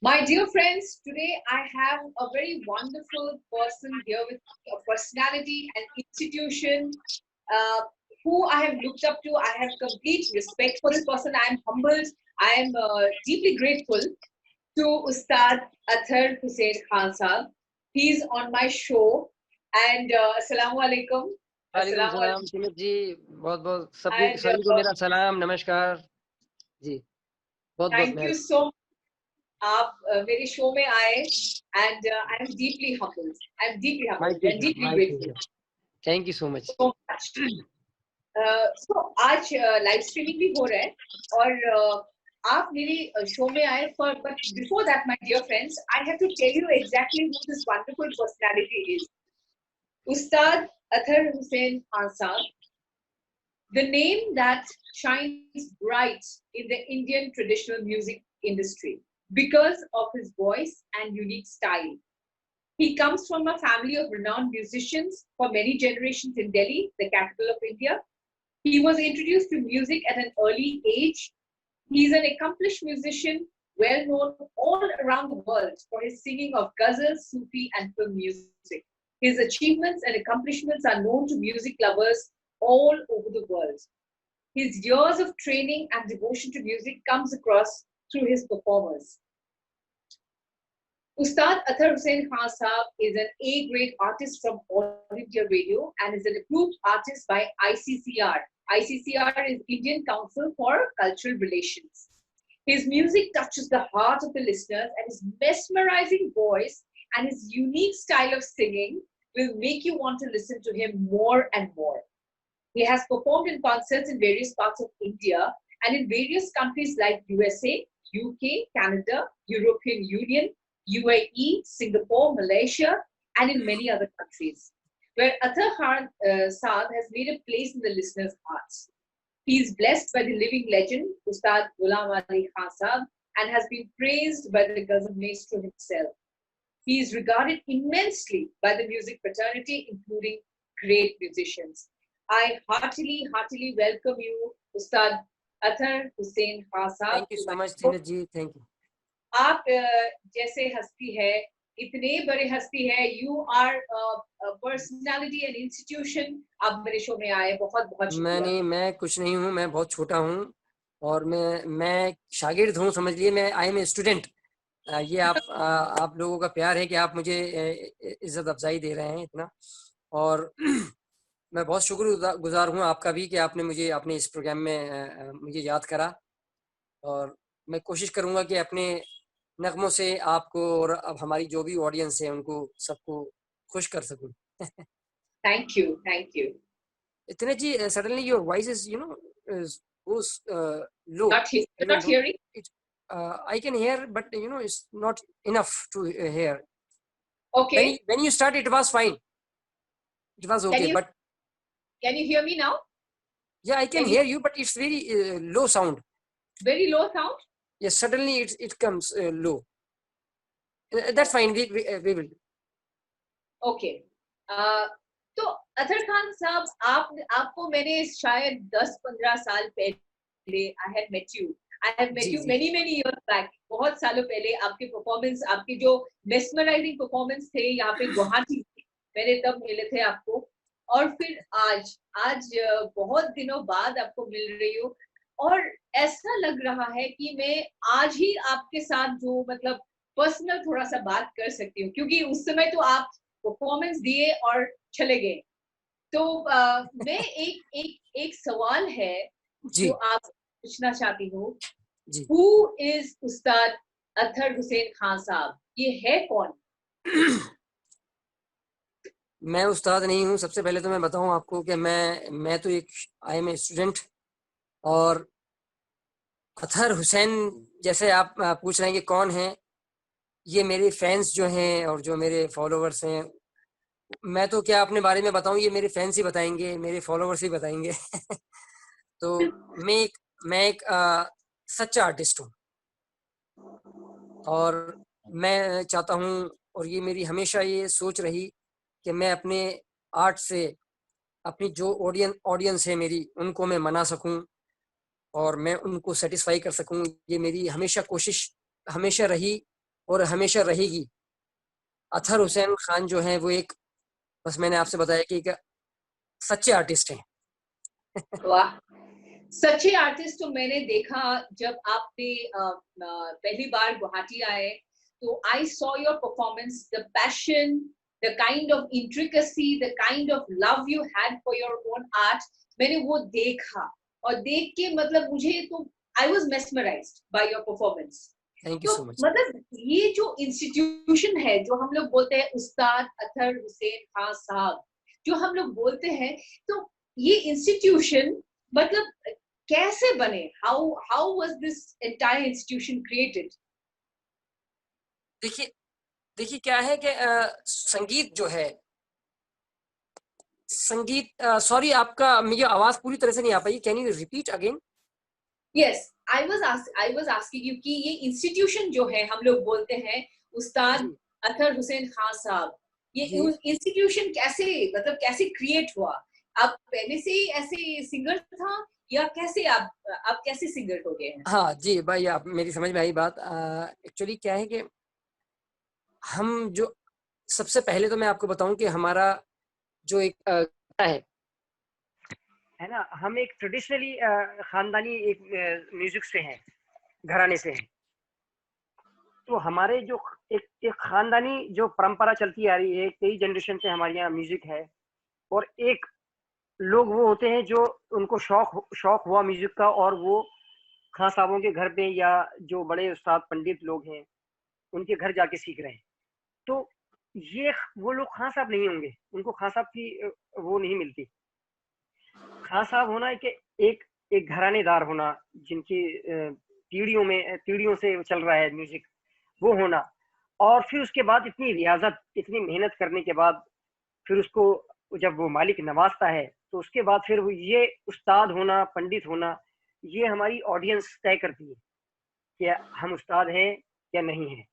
My dear friends, today I have a very wonderful person here with me, a personality, an institution uh, who I have looked up to. I have complete respect for this person. I am humbled. I am deeply grateful to Ustad Athar Hussain Khan Sahab. He's on my show. And Assalamu alaikum. वालेकुम Assalamu सलाम alaikum. Sumit ji. बहुत बहुत And सभी को मेरा सलाम नमस्कार जी। बहुत बहुत thank you मेहरबानी। so much. आप मेरे शो में आए and I am deeply humbled. I am deeply my humbled and pleasure deeply my grateful. Pleasure. Thank you so much. So much. So आज लाइव स्ट्रीमिंग भी हो रहा है और आप मेरे शो में आए for but before that my dear friends I have to tell you exactly who this wonderful personality is. Ustad Athar Hussain Khan Sahab, the name that shines bright in the Indian traditional music industry because of his voice and unique style. He comes from a family of renowned musicians for many generations in Delhi, the capital of India. He was introduced to music at an early age. He's an accomplished musician, well known all around the world for his singing of ghazal, Sufi, and film music. His achievements and accomplishments are known to music lovers all over the world. His years of training and devotion to music comes across through his performers. Ustad Athar Hussain Khan Sahab is an A-grade artist from All India Radio and is an approved artist by ICCR. ICCR is Indian Council for Cultural Relations. His music touches the heart of the listeners, and his mesmerizing voice and his unique style of singing will make you want to listen to him more and more. He has performed in concerts in various parts of India and in various countries like USA, UK, Canada, European Union, UAE, Singapore, Malaysia, and in many other countries, where Athar Khan Saad has made a place in the listeners' hearts. He is blessed by the living legend, Ustad Ghulam Ali Khan Saab, and has been praised by the Ghazal Maestro himself. He is regarded immensely by the music fraternity, including great musicians. I heartily welcome you, Ustad Athar Hussain Khan Saab, thank you to so my much show. Sumit ji. Thank you. आप जैसे हस्ती है, इतने बड़े हस्ती है, you are personality and institution, आप मेरे शो में आए, बहुत बहुत शुक्रिया। मैं कुछ नहीं हूँ, मैं बहुत छोटा हूँ और मैं शागिर्द हूँ, समझ लिए। मैं आई एम स्टूडेंट। ये आप लोगों का प्यार है कि आप मुझे इज्जत अफजाई दे रहे हैं इतना। और मैं बहुत शुक्रगुजार हूँ आपका भी कि आपने मुझे अपने इस प्रोग्राम में मुझे याद करा। और मैं कोशिश करूँगा कि अपने नगमों से आपको और अब हमारी जो भी ऑडियंस है उनको सबको खुश कर सकूँ। Thank you, thank you. इतने जी, suddenly your voice is goes low. Not hearing? It, I can hear, but it's not enough to hear. Okay. When you start, it was fine. It was okay, but can you hear me now? yeah, I can hear you, but it's very low sound. Very low sound? Yes, suddenly it comes low. That's fine. We will. Okay. तो अथर खान साहब, आपको मैंने शायद 10-15 साल पहले I had met you many years back, बहुत सालों पहले आपके परफॉर्मेंस, आपके जो मेस्मराइजिंग परफॉर्मेंस थे यहाँ पे गुवाहाटी, मैंने तब मिले थे आपको। और फिर आज बहुत दिनों बाद आपको मिल रही हूँ और ऐसा लग रहा है कि मैं आज ही आपके साथ जो मतलब पर्सनल थोड़ा सा बात कर सकती हूँ, क्योंकि उस समय तो आप परफॉर्मेंस दिए और चले गए। तो मैं एक सवाल है जो आप पूछना चाहती हूँ, हु इज उस्ताद अथर हुसैन खान साहब? ये है कौन? मैं उस्ताद नहीं हूँ। सबसे पहले तो मैं बताऊं आपको कि मैं तो एक आई एम ए स्टूडेंट। और अथर हुसैन जैसे आप पूछ रहे हैं कि कौन है, ये मेरे फैंस जो हैं और जो मेरे फॉलोवर्स हैं, मैं तो क्या अपने बारे में बताऊं, ये मेरे फैंस ही बताएंगे, मेरे फॉलोवर्स ही बताएंगे। तो मैं एक सच्चा आर्टिस्ट हूँ और मैं चाहता हूँ, और ये मेरी हमेशा ये सोच रही कि मैं अपने आर्ट से अपनी जो ऑडियंस है मेरी, उनको मैं मना सकूं और मैं उनको सेटिस्फाई कर सकूं। ये मेरी हमेशा कोशिश हमेशा रही और हमेशा रहेगी। अतहर हुसैन खान जो है वो एक, बस मैंने आपसे बताया कि एक सच्चे आर्टिस्ट हैं। वाह, सच्चे आर्टिस्ट तो मैंने देखा जब आपने पहली बार गुवाहाटी आए, तो I saw your performance, the passion, the kind of intricacy, the kind of love you had for your own art, मैंने वो देखा, और देख के मतलब मुझे तो I was mesmerised by your performance. Thank you तो सो मच। मतलब ये जो इंस्टीट्यूशन है, जो हम लोग बोलते हैं उस्ताद अतहर हुसैन खान साहब, जो हम लोग बोलते हैं, तो ये इंस्टीट्यूशन मतलब कैसे बने? How was this entire institution created? देखिए देखिए क्या है कि संगीत जो है, संगीत, सॉरी आपका मुझे आवाज पूरी तरह से नहीं आ पाई, can you repeat again? Yes, I was asking you कि ये इंस्टीट्यूशन जो है हम लोग बोलते हैं उस्ताद जी अतहर हुसैन खान साहब, ये जी इंस्टीट्यूशन कैसे मतलब कैसे क्रिएट हुआ? आप पहले से ही ऐसे सिंगर था, या कैसे आप कैसे सिंगर हो गए हैं? हाँ जी भाई, आप मेरी समझ में आई बात। एक्चुअली क्या है कि हम जो, सबसे पहले तो मैं आपको बताऊं कि हमारा जो एक है ना, हम एक ट्रेडिशनली खानदानी एक म्यूजिक से हैं, घराने से हैं। तो हमारे जो एक खानदानी जो परंपरा चलती आ रही है, कई जनरेशन से हमारे यहाँ म्यूजिक है। और एक लोग वो होते हैं जो उनको शौक हुआ म्यूजिक का, और वो खां साहबों के घर पे या जो बड़े उस्ताद पंडित लोग हैं उनके घर जाके सीख रहे हैं। तो ये वो लोग खां साहब नहीं होंगे, उनको खां साहब की वो नहीं मिलती। खां साहब होना है कि एक घरानेदार होना, जिनकी पीढ़ियों से चल रहा है म्यूजिक, वो होना। और फिर उसके बाद इतनी रियाजत, इतनी मेहनत करने के बाद फिर उसको जब वो मालिक नवाजता है, तो उसके बाद फिर वो ये उस्ताद होना, पंडित होना, ये हमारी ऑडियंस तय करती है कि हम उस्ताद हैं या नहीं है।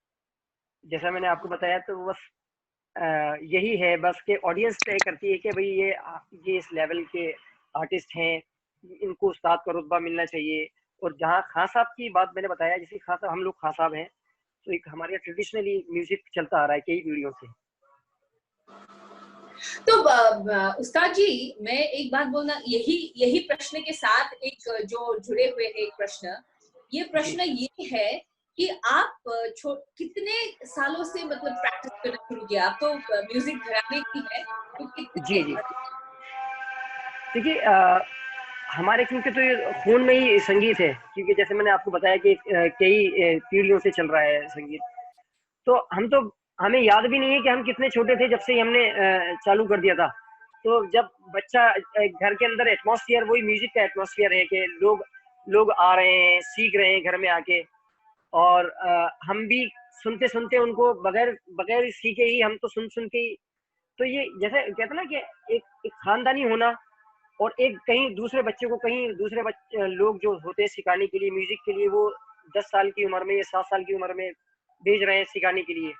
जैसा मैंने आपको बताया, तो बस यही है बस कि ऑडियंस तय करती है कि भाई ये इस लेवल के आर्टिस्ट हैं, इनको उस्ताद का रुतबा मिलना चाहिए। और जहाँ खां साहब की बात मैंने बताया, जैसे खां साहब, हम लोग खां साहब हैं, तो एक हमारे यहाँ ट्रेडिशनली म्यूजिक चलता आ रहा है कई पीढ़ियों से। तो उस्ताद जी, मैं एक बात बोलना, यही यही प्रश्न के साथ एक जो जुड़े हुए है एक प्रश्न, ये जी प्रश्न ये है कि आप कितने सालों से मतलब प्रैक्टिस करना शुरू किया? आप तो म्यूजिक घराने की है, तो कितने जी जी, देखिए हमारे क्योंकि तो ये खून में ही संगीत है, क्योंकि जैसे मैंने आपको बताया कि कई पीढ़ियों से चल रहा है संगीत। तो हमें याद भी नहीं है कि हम कितने छोटे थे जब से ही हमने चालू कर दिया था। तो जब बच्चा घर के अंदर एटमॉस्फेयर वही म्यूजिक का एटमॉस्फेयर है कि लोग लोग आ रहे हैं, सीख रहे हैं घर में आके। और हम भी सुनते सुनते उनको बगैर बगैर सीखे ही, हम तो सुन सुन के ही। तो ये जैसे कहते हैं ना कि एक खानदानी होना, और एक कहीं दूसरे बच्चे को, कहीं दूसरे बच्चे लोग जो होते हैं सिखाने के लिए म्यूजिक के लिए, वो 10 साल की उम्र में या 7 साल की उम्र में भेज रहे हैं सिखाने के लिए,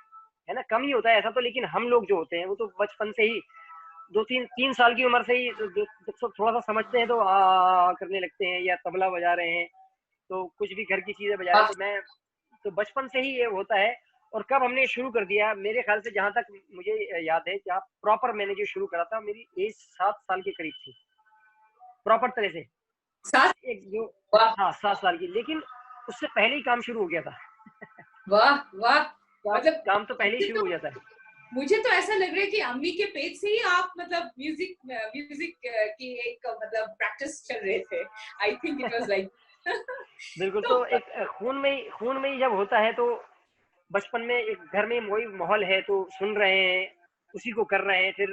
है ना। कम ही होता है ऐसा तो, लेकिन हम लोग जो होते हैं वो तो बचपन से ही, 2 3 3 साल की उम्र से ही जब थोड़ा सा समझते हैं तो करने लगते हैं, या तबला बजा रहे हैं, तो कुछ भी घर की चीजें बजा रहे हैं। तो बचपन से ही ये होता है। और कब हमने शुरू कर दिया, मेरे ख्याल से जहां तक मुझे याद है, जहाँ प्रॉपर मैंने जो शुरू करा था, मेरी एज 7 साल के करीब थी, प्रॉपर तरह से। साथ? एक जो, वाह हाँ 7 साल की, लेकिन उससे पहले ही काम शुरू हो गया था। वाह वाह, काम मतलब काम तो पहले ही मुझे शुरू तो हो जाता है। मुझे तो ऐसा लग रहा है कि अम्मी के पेट से ही आप मतलब म्यूजिक म्यूजिक की एक मतलब प्रैक्टिस चल रहे थे। I think it was like बिल्कुल। तो तो एक खून में ही जब होता है, तो बचपन में एक घर में वही माहौल है, तो सुन रहे हैं, उसी को कर रहे हैं। फिर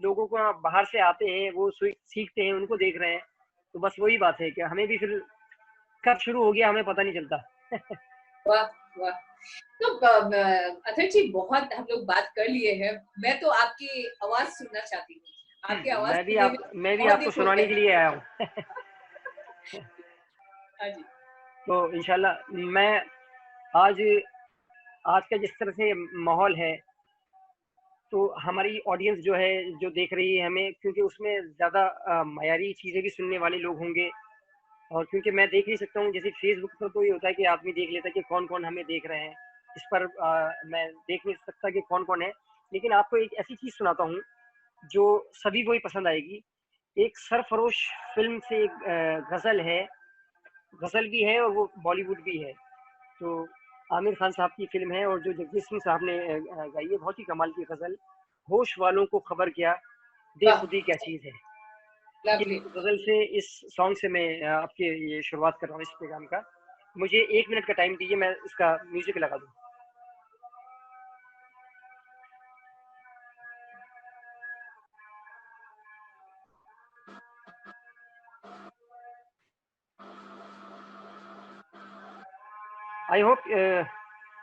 लोगों को बाहर से आते हैं, वो सीखते हैं, उनको देख रहे हैं। तो बस वही बात है कि हमें भी फिर कब शुरू हो गया हमें पता नहीं चलता। वाह वाह। तो अथर जी, बहुत हम लोग बात कर लिए हैं, मैं तो आपकी आवाज सुनना चाहती हूँ, आपकी आवाज सुने हुए मैं भी बहुत आपको दिन हो सुनाने गए। के लिए आया हूँ। हाँ जी। तो इंशाल्लाह मैं आज आज का जिस तरह से माहौल है, तो हमारी ऑडियंस जो है, जो देख रही है हमें, क्योंकि उसमें ज़्यादा मयारी चीज़ें भी सुनने वाले लोग होंगे। और क्योंकि मैं देख ही सकता हूँ, जैसे फेसबुक पर तो ये होता है कि आदमी देख लेता है कि कौन कौन हमें देख रहे हैं। इस पर मैं देख नहीं सकता कि कौन कौन है, लेकिन आपको एक ऐसी चीज सुनाता हूँ जो सभी को ही पसंद आएगी। एक सरफरोश फिल्म से एक गजल है, गजल भी है और वो बॉलीवुद भी है। तो आमिर खान साहब की फिल्म है और जो जगजीत सिंह साहब ने गाई है, बहुत ही कमाल की गजल। होश वालों को खबर क्या, वाह, बेखुदी क्या चीज है। ये लवली। गजल से, इस सॉन्ग से मैं आपके ये शुरुआत कर रहा हूँ इस प्रोग्राम का। मुझे 1 मिनट का टाइम दीजिए, मैं इसका म्यूजिक लगा दूँ। आई होप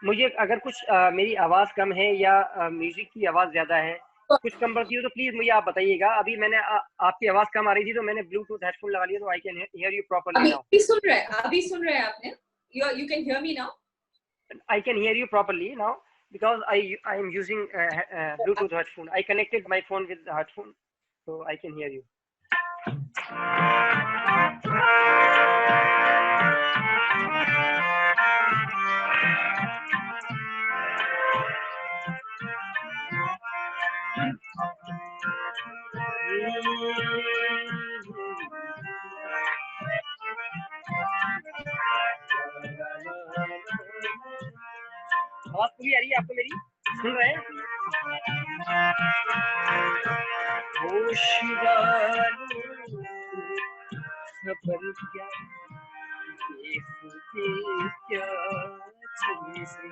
मुझे अगर कुछ मेरी आवाज़ कम है या म्यूजिक की आवाज़ ज़्यादा है, कुछ कम बढ़ती हो तो प्लीज़ मुझे आप बताइएगा। अभी मैंने आपकी आवाज़ कम आ रही थी तो मैंने ब्लूटूथ हेडफोन लगा लिया, तो I can hear you properly now. अभी सुन रहे हैं आपने? You can hear me now? I can hear you properly now because I am using Bluetooth headphone. I connected my phone with the headphone, so I can hear you. आवाज पूरी आ रही है आपको मेरी? सुन रहे हैं? होश वालों खबर क्या, बेखुदी क्या चीज़ है।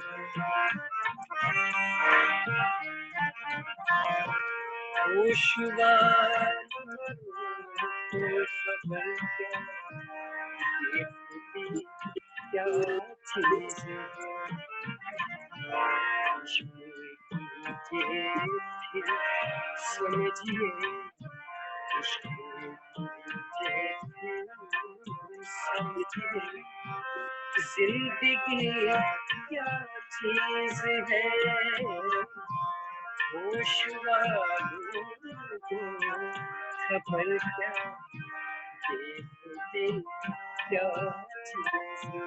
होश वालों खबर क्या, बेखुदी क्या चीज़ है। समझिए, समझिए जिंदगी क्या चीज है। होश वालों को खबर क्या, बेखुदी क्या चीज है।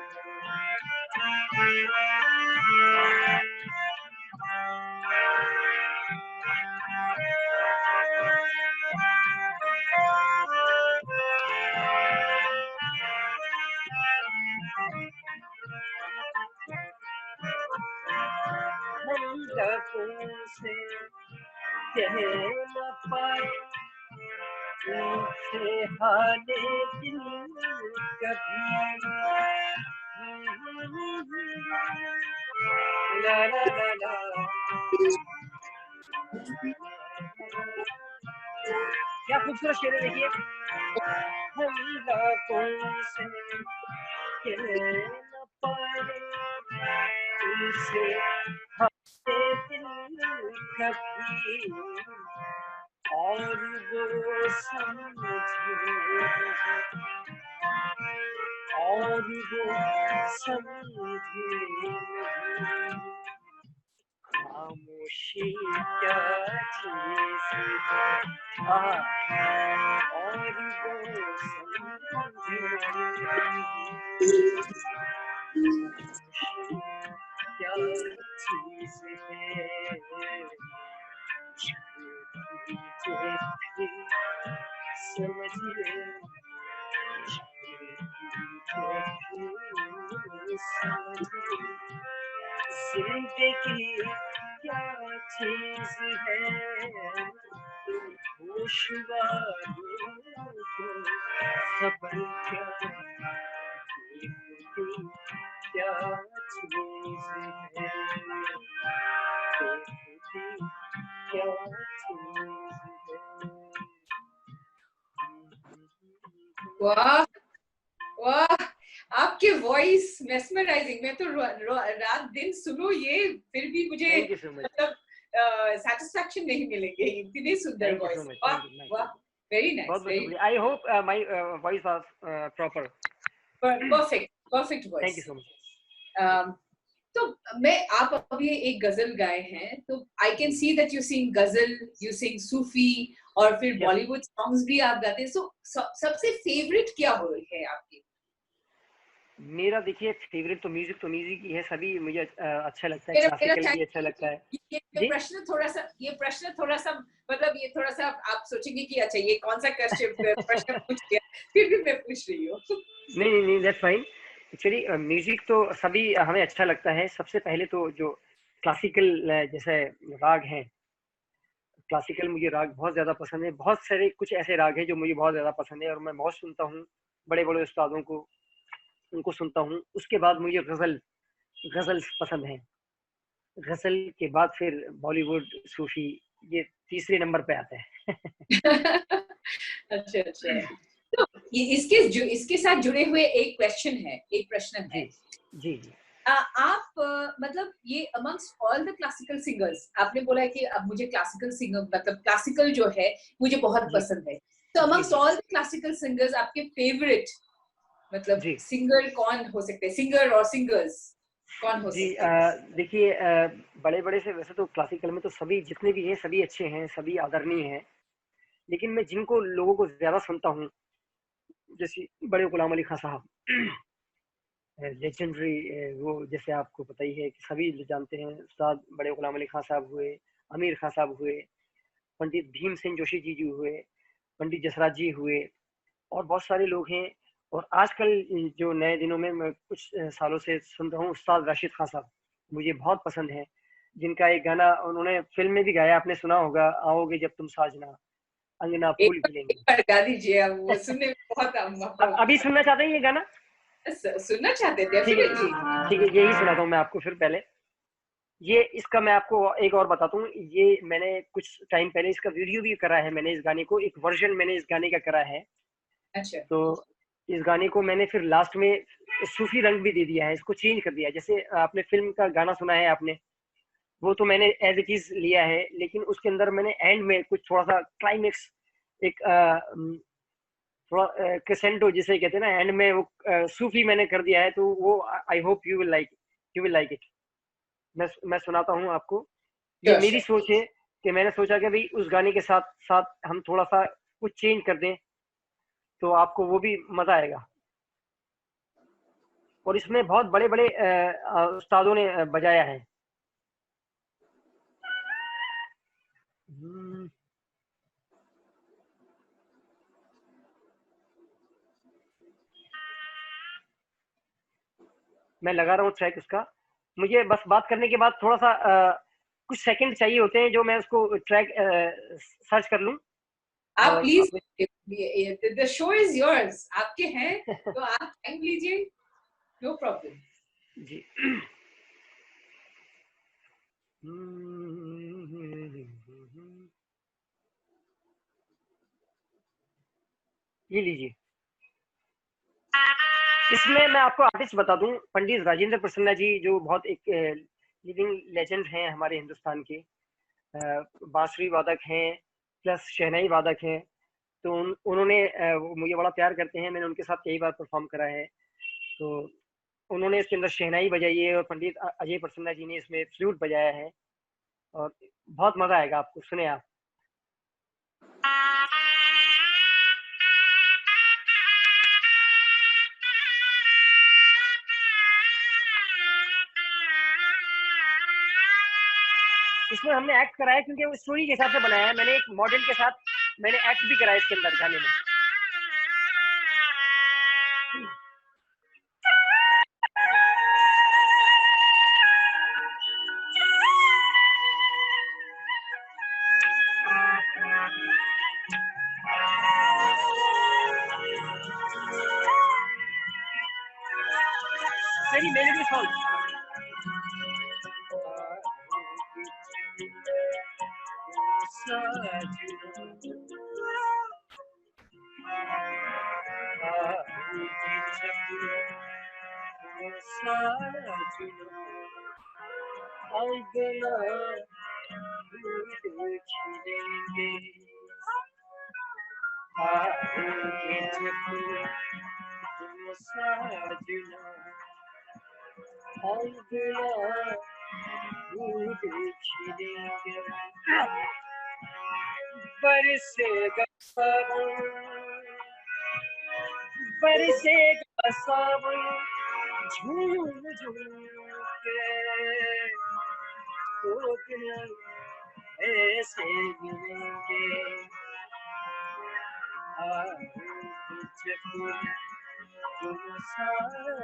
हम लबों से कह न पाए उनसे हाले दिल कभी। ला ला ला ला, क्या खूबसूरत शेर है देखिए। हम लबों से कह न पाए उनसे हाले दिल कभी, और वो समझे, और वो समझे खामोशी क्या चीज है। और वो समझे क्या चीज है। समझिए, जिंदगी क्या चीज है। होश वालों को खबर क्या, बेखुदी क्या चीज है। बेखुदी क्या चीज है। वाह, वाह, आपके वॉइस मेस्मराइजिंग। मैं तो रात दिन सुनो ये, फिर भी मुझे थैंक यू सो मच, मतलब सेटिस्फैक्शन नहीं मिलेंगे। इतनी सुंदर thank you voice. So much, वाह, थैंक यू। वाह, वेरी बहुत नाइस, बहुत वेरी शुक्रिया। I hope my voice was proper. Perfect, perfect thank you voice. So much. तो मैं, आप अभी एक गजल गाए हैं, तो I can see that you sing गजल, यू सिंग सूफी, और फिर Yes. बॉलीवुड सॉन्ग्स भी आप गाते हैं। सो सबसे फेवरेट क्या हो है आपकी? मेरा देखिए फेवरेट तो म्यूजिक ही है, सभी मुझे अच्छा लगता है, मेरा मेरा क्लासिकल भी अच्छा लगता है। ये जी प्रश्न थोड़ा सा मतलब ये थोड़ा सा आप सोचेंगे कि अच्छा ये कौन सा क्वेश्चन प्रश्न पूछ लिया, फिर भी मैं पूछ रही हूँ। नहीं नहीं नहीं, दैट्स फाइन। एक्चुअली म्यूजिक तो सभी हमें अच्छा लगता है। सबसे पहले तो जो क्लासिकल जैसे राग हैं, क्लासिकल मुझे राग बहुत ज़्यादा पसंद है। बहुत सारे कुछ ऐसे राग हैं जो मुझे बहुत ज़्यादा पसंद है और मैं बहुत सुनता हूँ, बड़े-बड़े उस्तादों को, उनको सुनता हूँ। उसके बाद मुझे गज़ल्स पसंद हैं। गज़ल के बाद फिर बॉलीवुड, सूफ़ी, ये तीसरे नंबर पे आता है। अच्छा अच्छा, तो ये इसके साथ जुड़े हुए एक प्रश्न जी, है। जी, जी। आप मतलब ये amongst all the classical singers आपने बोला है कि अब मुझे क्लासिकल सिंगर मतलब क्लासिकल जो है मुझे बहुत जी, पसंद है, तो जी, अमंगस्ट जी, ऑल द क्लासिकल सिंगर्स आपके फेवरेट मतलब जी। सिंगर कौन हो सकते हैं, सिंगर और सिंगर्स कौन हो जी सकते हैं? देखिए बड़े-बड़े से वैसे तो क्लासिकल में तो सभी जितने भी हैं, सभी अच्छे हैं, सभी आदरणीय हैं। लेकिन मैं जिनको लोगों को ज़्यादा सुनता हूँ, जैसे बड़े गुलाम अली खां साहब, लेजेंडरी, वो जैसे आपको पता ही है कि सभी जानते हैं, उस्ताद बड़े गुलाम अली खां साहब हुए, आमिर खां साहब हुए, पंडित भीमसेन जोशी जी हुए, पंडित जसराज जी हुए, और बहुत सारे लोग हैं। और आजकल जो नए दिनों में मैं कुछ सालों से सुन रहा हूँ, उस्ताद राशिद खान साहब मुझे बहुत पसंद है, जिनका एक गाना उन्होंने फिल्म में भी गाया, आपने सुना होगा, आओगे जब तुम साजना, अंगना फूल एक खिलेंगे। बार गा दीजिए, अब वो सुनने में बहुत अब अभी सुनना चाहते हैं ये गाना? सुनना चाहते हैं ठीक है, डेफिनेटली। ठीक है, यही सुनाता हूँ मैं आपको फिर पहले। ये इसका मैं आपको एक और बताता हूँ, ये मैंने कुछ टाइम पहले इसका वीडियो भी करा है, मैंने इस गाने को, एक वर्जन मैंने इस गाने का करा है। अच्छा तो इस गाने को मैंने फिर लास्ट में सूफी रंग भी दे दिया है, इसको चेंज कर दिया है। जैसे आपने फिल्म का गाना सुना है आपने, वो तो मैंने एज इट इज लिया है, लेकिन उसके अंदर मैंने एंड में कुछ थोड़ा सा क्लाइमेक्स, एक थोड़ा क्रेसेंटो जिसे कहते हैं ना, एंड में वो सूफी मैंने कर दिया है, तो वो I hope you will like it. मैं सुनाता हूँ आपको। ये श्योर मेरी श्योर। सोच है कि मैंने सोचा कि भाई उस गाने के साथ साथ हम थोड़ा सा कुछ चेंज कर दें, तो आपको वो भी मजा आएगा। और इसमें बहुत बड़े बड़े उस्तादों ने बजाया है। हम्म, मैं लगा रहा हूँ ट्रैक उसका। मुझे बस बात करने के बाद थोड़ा सा कुछ सेकंड चाहिए होते हैं, जो मैं उसको ट्रैक सर्च कर लूँ। आप और प्लीज, अपने द शो इज योर्स, आपके हैं तो आप टाइम लीजिए, नो प्रॉब्लम। जी। ये लीजिए। इसमें मैं आपको आर्टिस्ट बता दूं, पंडित राजेंद्र प्रसन्ना जी, जो बहुत एक लिविंग लेजेंड हैं हमारे हिंदुस्तान के। बांसुरी वादक हैं, प्लस शहनाई वादक हैं। तो उन्होंने वो मुझे बड़ा प्यार करते हैं, मैंने उनके साथ कई बार परफॉर्म करा है। तो उन्होंने इसके अंदर शहनाई बजाई है, और पंडित अजय प्रसन्ना जी ने इसमें फ्लूट बजाया है। और बहुत मजा आएगा आपको, सुने आप। इसमें हमने एक्ट कराया क्योंकि वो स्टोरी के हिसाब से बनाया है, मैंने एक मॉडल के साथ मैंने एक्ट भी कराया इसके अंदर गाने में। Very melody song. बरसेगा सावन, बरसेगा सावन, झूम झूम के वो दिन ऐसे मिलेंगे जब तुम साथ ना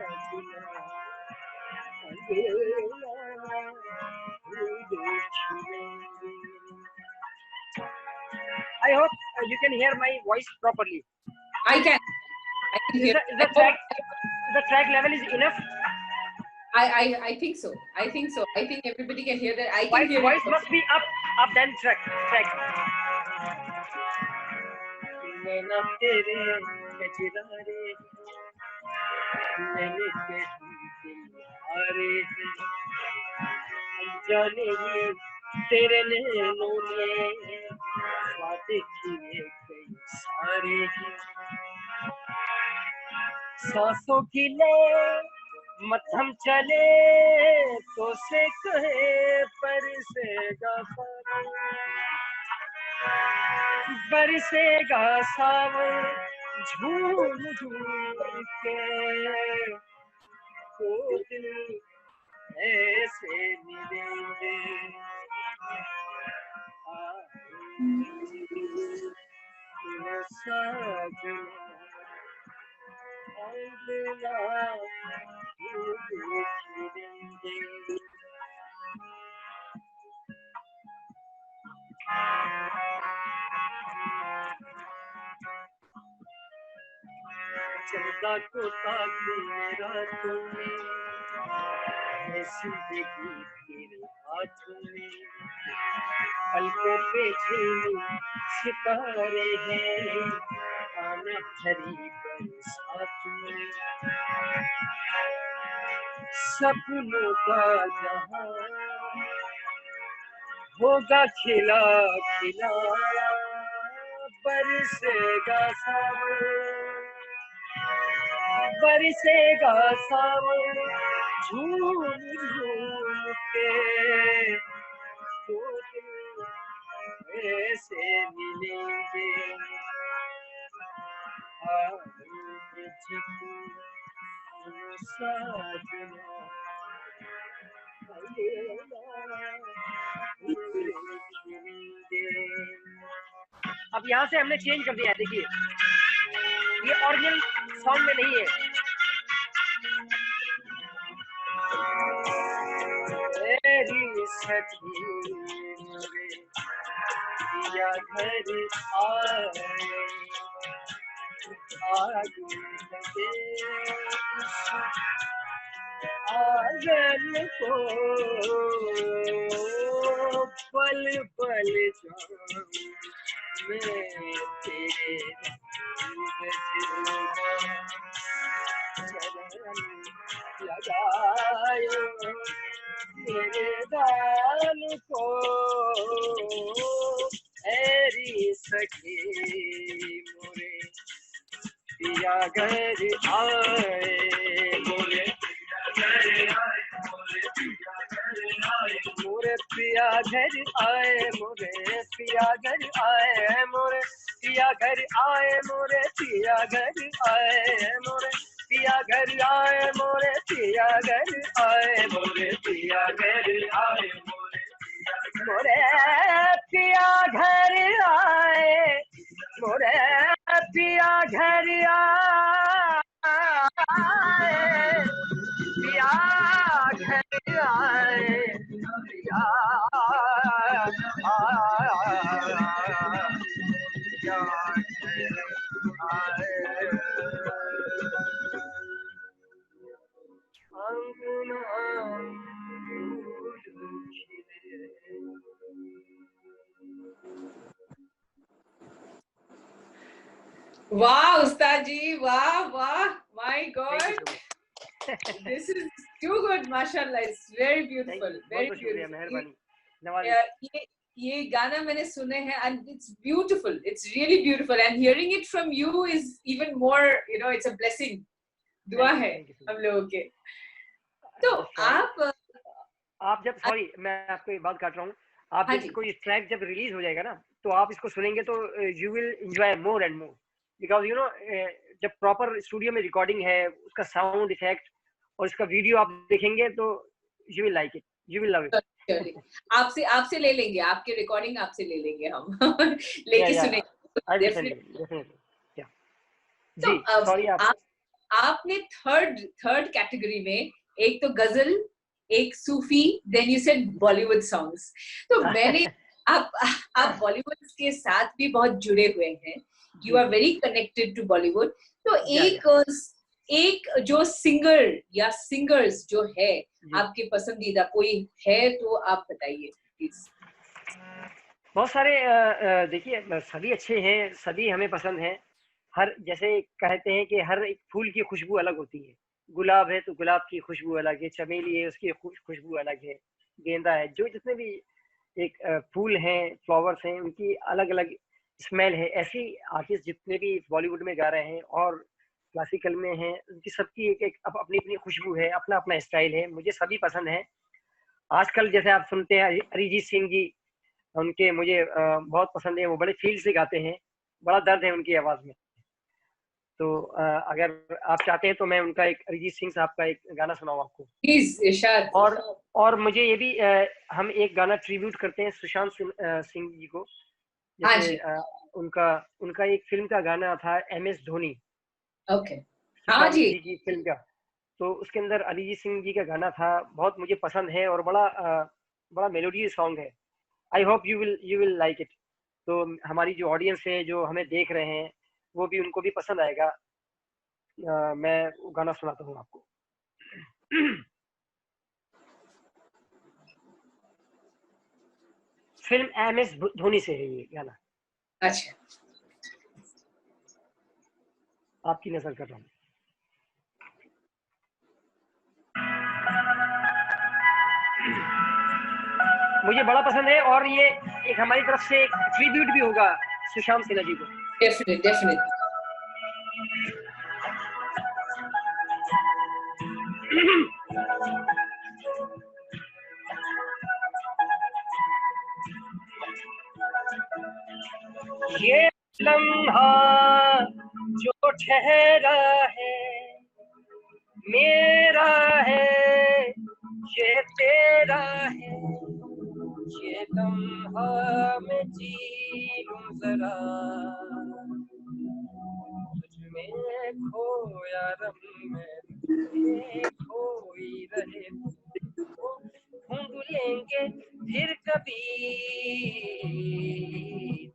I hope you can hear my voice properly. I can hear. The track level is enough. I think so. I think everybody can hear that. I can hear voice it. Must be up then track. नैना तेरे नजरारे मैंने तुम्हारे जाने तेरे नैनों ने वादे किए कई सारे सांसों की ले मध्यम चले तो से कहे बरसेगा सावन झूम झूम के वो दिल ऐसे मिलेंगे चंदा को ताकू रातों में जिंदगी तेरे हाथों में पलकों पे झिलमिल सितारे हैं आना भरी बरसात में सपनों का जहां होगा खिला खिला बरसेगा सावन झूम झूम के दो दिल ऐसे मिलेंगे अब यहाँ से हमने चेंज कर दिया है, देखिए ये ओरिजिनल सॉन्ग में नहीं है। तेरी सखी मोरे या घर आगन को पल पल जाऊं मैं तेरे लगायो मेरे दाल को ऐरी सखी मोरे पिया घर आए मोरे मोरे पिया घर आए मोरे पिया घर आए मोरे पिया घर आए मोरे पिया घर आए मोरे पिया घर आए मोरे पिया घर आए मोरे पिया घर आए मोरे पिया घर आए मोरे पिया घर आए पिया घर आए पिया Wow, Ustaji, wow, my God. This is too good, mashallah. It's very beautiful, very beautiful. ये गाना मैंने सुने हैं and it's beautiful. It's really beautiful and hearing it from you is even more, you know, it's a blessing. दुआ है हम लोगों के। तो आप जब सॉरी मैं आपको एक बात काट रहा हूँ, आप जब कोई ट्रैक जब रिलीज हो जाएगा ना तो आप इसको सुनेंगे तो you will enjoy more and more because you know जब प्रॉपर स्टूडियो में रिकॉर्डिंग है उसका साउंड इफेक्ट और इसका वीडियो आप देखेंगे तो you will like it, you will love it. चलिए, आपसे आपसे ले लेंगे, आपके रिकॉर्डिंग आपसे ले लेंगे हम लेके सुनेंगे डेफिनेटली। तो जी सॉरी आपने थर्ड कैटेगरी में एक तो गजल, एक सूफी, then you said Bollywood songs. तो मैंने आप बॉलीवुड के साथ भी बहुत जुड़े हुए हैं, you are very connected to Bollywood. तो एक जो सिंगर या सिंगर्स जो है आपके पसंदीदा कोई है तो आप बताइए प्लीज। बहुत सारे देखिए सभी अच्छे हैं, सभी हमें पसंद हैं। हर जैसे कहते हैं कि हर एक फूल की खुशबू अलग होती है। गुलाब है तो गुलाब की खुशबू अलग है, चमेली है उसकी खुशबू अलग है, गेंदा है, जो जितने भी एक फूल हैं, फ्लावर्स हैं, उनकी अलग अलग स्मेल है। ऐसे आर्टिस्ट जितने भी बॉलीवुड में गा रहे हैं और क्लासिकल में हैं, उनकी सबकी एक अपनी अपनी खुशबू है, अपना अपना स्टाइल है। मुझे सभी पसंद है। आजकल जैसे आप सुनते हैं अरिजीत सिंह जी, उनके मुझे बहुत पसंद है। वो बड़े फील से गाते हैं, बड़ा दर्द है उनकी आवाज में। तो अगर आप चाहते हैं तो मैं उनका एक अरिजीत सिंह साहब का एक गाना सुनाऊं आपको प्लीज इरशाद। और मुझे ये भी हम एक गाना ट्रिब्यूट करते हैं सुशांत सिंह जी को। जैसे उनका एक फिल्म का गाना था MS धोनी, ओके हाँ जी की फिल्म का। तो उसके अंदर अरिजीत सिंह जी का गाना था, बहुत मुझे पसंद है और बड़ा मेलोडियस सॉन्ग है। I hope you will like it. तो हमारी जो ऑडियंस है, जो हमें देख रहे हैं, वो भी उनको भी पसंद आएगा। मैं वो गाना सुनाता हूँ आपको। फिल्म MS धोनी से है ये गाना। अच्छा, आपकी नजर कर रहा हूँ। मुझे बड़ा पसंद है और ये एक हमारी तरफ से एक ट्रिब्यूट भी होगा सुशांत सिन्हा जी को। डेफिनेटली ये लम्हा जो ठहरा है मेरा है, ये तेरा है। ये लम्हा मैं जी लूं जरा, तुझ में खोया रम में खोई रहे। ढूंढ लेंगे फिर कभी,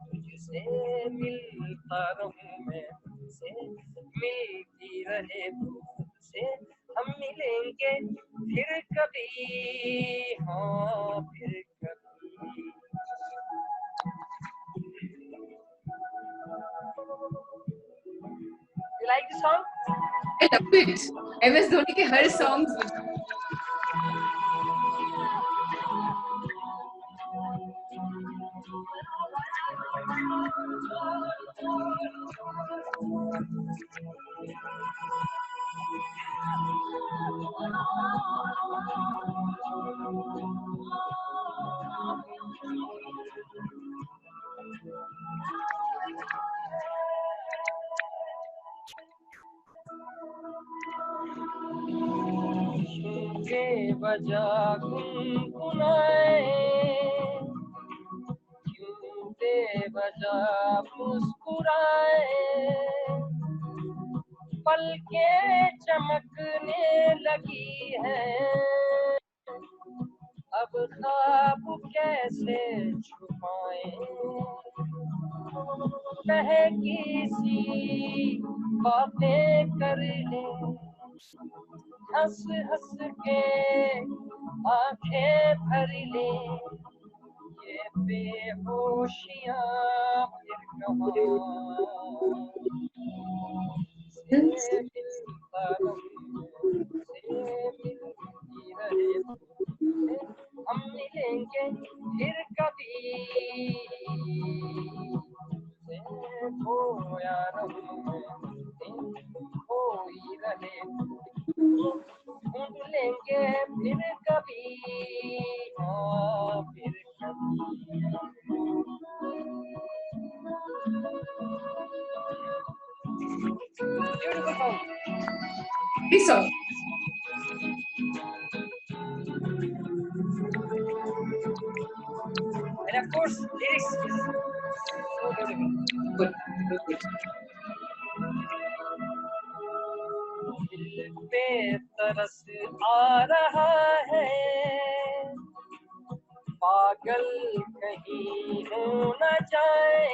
तुझसे मिलता रहूं मैं, तुझसे मिलती रहे, तुझसे हम मिलेंगे फिर कभी, हाँ फिर कभी। You like the song? I love it. MS Dhoni के हर सॉन्ग्स बेवजह गुनगुनाए, क्यों बेवजह मुस्कुराए, पलकें चमकने लगी है, अब ख्वाब कैसे छुपाएं, बहकी सी बातें कर ले, हंस हंस के आंखें भर ले, ये बेहोशियां फिर कहाँ से मिलता रहूं, से मिलती रहे, हम मिलेंगे फिर कभी, से खोया रहूं खोई रहे, ढूंढ लेंगे फिर कभी, हाँ फिर कभी। song. Lyrics so beautiful. Good. दिल पे तरस आ रहा है, पागल कहीं हो न जाए,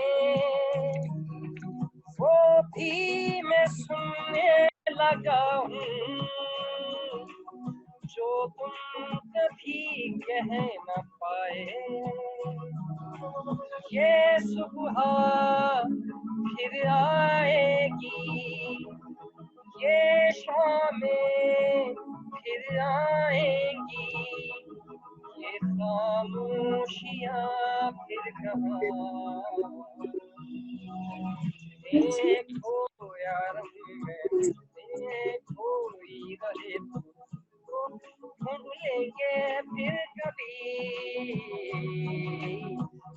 वो भी मैं सुनने लगा हूँ जो तुम कभी कह न पाए। ये सुबह फिर आएगी, ये शामें फिर आएंगी, ये खामोशियाँ फिर कहाँ। देखो यारम में कोई रहे तो ढूंढ लेंगे फिर कभी,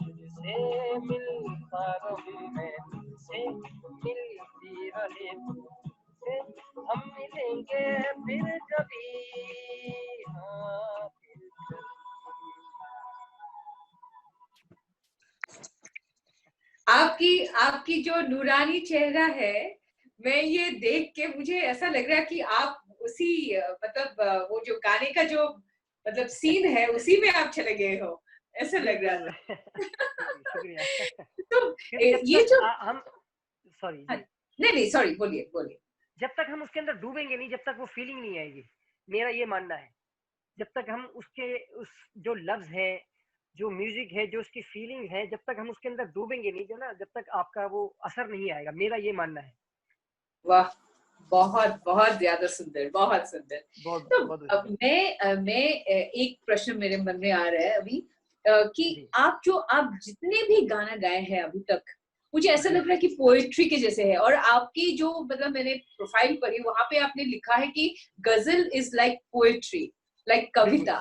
तुझसे मिलता रहूं मैं, तुझसे मिलती रहे तुझसे हम मिलेंगे फिर कभी, हाँ फिर कभी। आपकी आपकी जो नूरानी चेहरा है, मैं ये देख के मुझे ऐसा लग रहा है कि आप उसी मतलब वो जो गाने का जो मतलब सीन है उसी में आप चले गए हो, ऐसा लग रहा था। शुक्रिया। तो क्योंकि जब ये तक जो हम सॉरी जी, नहीं सॉरी, बोलिए बोलिए। जब तक हम उसके अंदर डूबेंगे नहीं, जब तक वो फीलिंग नहीं आएगी, मेरा ये मानना है। जब तक हम उसके उस जो लफ्ज है, जो म्यूजिक है, जो उसकी फीलिंग है, जब तक हम उसके अंदर डूबेंगे नहीं, जो ना, जब तक आपका वो असर नहीं आएगा, मेरा ये मानना है। वाह, बहुत बहुत ज्यादा सुंदर, बहुत सुंदर। बहुत तो बहुत अब मैं एक प्रश्न मेरे मन में आ रहा है अभी कि जी आप जितने भी गाना गाए हैं अभी तक, मुझे ऐसा लग रहा है कि पोएट्री के जैसे है। और आपकी जो मतलब मैंने प्रोफाइल पढ़ी, वहां पे आपने लिखा है कि गजल इज लाइक पोएट्री, लाइक कविता।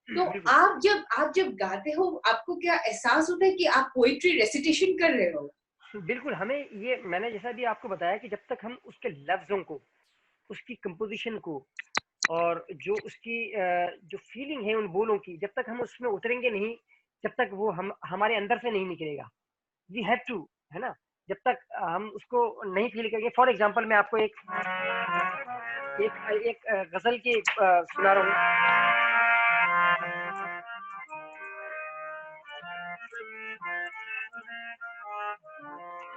तो बिल्कुल आप जब गाते हो, आपको क्या एहसास होता है कि आप पोएट्री रेसिटेशन कर रहे हो? बिल्कुल। हमें ये, मैंने जैसा भी आपको बताया कि जब तक हम उसके लफ्जों को, उसकी कंपोजिशन को, और जो उसकी जो फीलिंग है उन बोलों की, जब तक हम उसमें उतरेंगे नहीं, जब तक वो हम हमारे अंदर से नहीं निकलेगा। वी हैव टू, है ना। जब तक हम उसको नहीं फील करेंगे। फॉर एग्जांपल मैं आपको एक एक एक गजल की सुना रहा हूँ।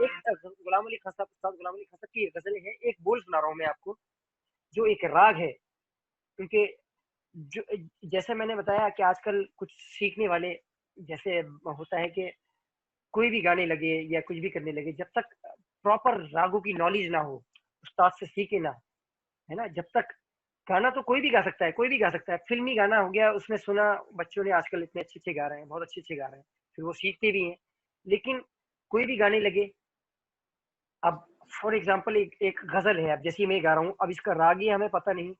एक गुलाम अली खान साहब, उस्ताद गुलाम अली खान साहब की गजल है। एक बोल सुना रहा हूँ मैं आपको, जो एक राग है क्योंकि जो, जैसे मैंने बताया कि आजकल कुछ सीखने वाले, जैसे होता है कि कोई भी गाने लगे या कुछ भी करने लगे, जब तक प्रॉपर रागों की नॉलेज ना हो, उस्ताद से सीखे ना, है ना, जब तक, गाना तो कोई भी गा सकता है, कोई भी गा सकता है। फिल्मी गाना हो गया, उसमें सुना, बच्चों ने आजकल इतने अच्छे अच्छे गा रहे हैं, बहुत अच्छे अच्छे गा रहे हैं, फिर वो सीखते भी हैं। लेकिन कोई भी गाने लगे, अब फॉर एग्जाम्पल एक गजल है, अब जैसे मैं गा रहा हूँ, अब इसका राग ही हमें पता नहीं,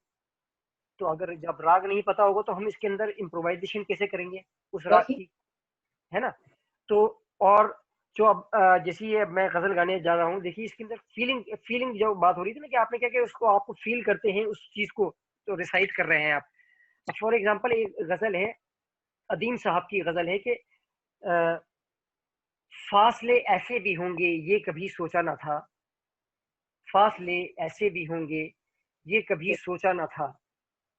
तो अगर जब राग नहीं पता होगा तो हम इसके अंदर इम्प्रोवाइजेशन कैसे करेंगे उस राग वही। की, है ना। तो और जो अब जैसे ये मैं गजल गाने जा रहा हूँ, देखिए इसके अंदर फीलिंग फीलिंग जो बात हो रही थी ना, कि आपने क्या किया, उसको आपको फील करते हैं उस चीज को, तो रिसाइट कर रहे हैं आप। फॉर एग्जाम्पल एक गजल है, अदीम साहब की गजल है कि अ, फासले ऐसे भी होंगे ये कभी सोचा ना था, फासले ऐसे भी होंगे ये कभी सोचा ना था,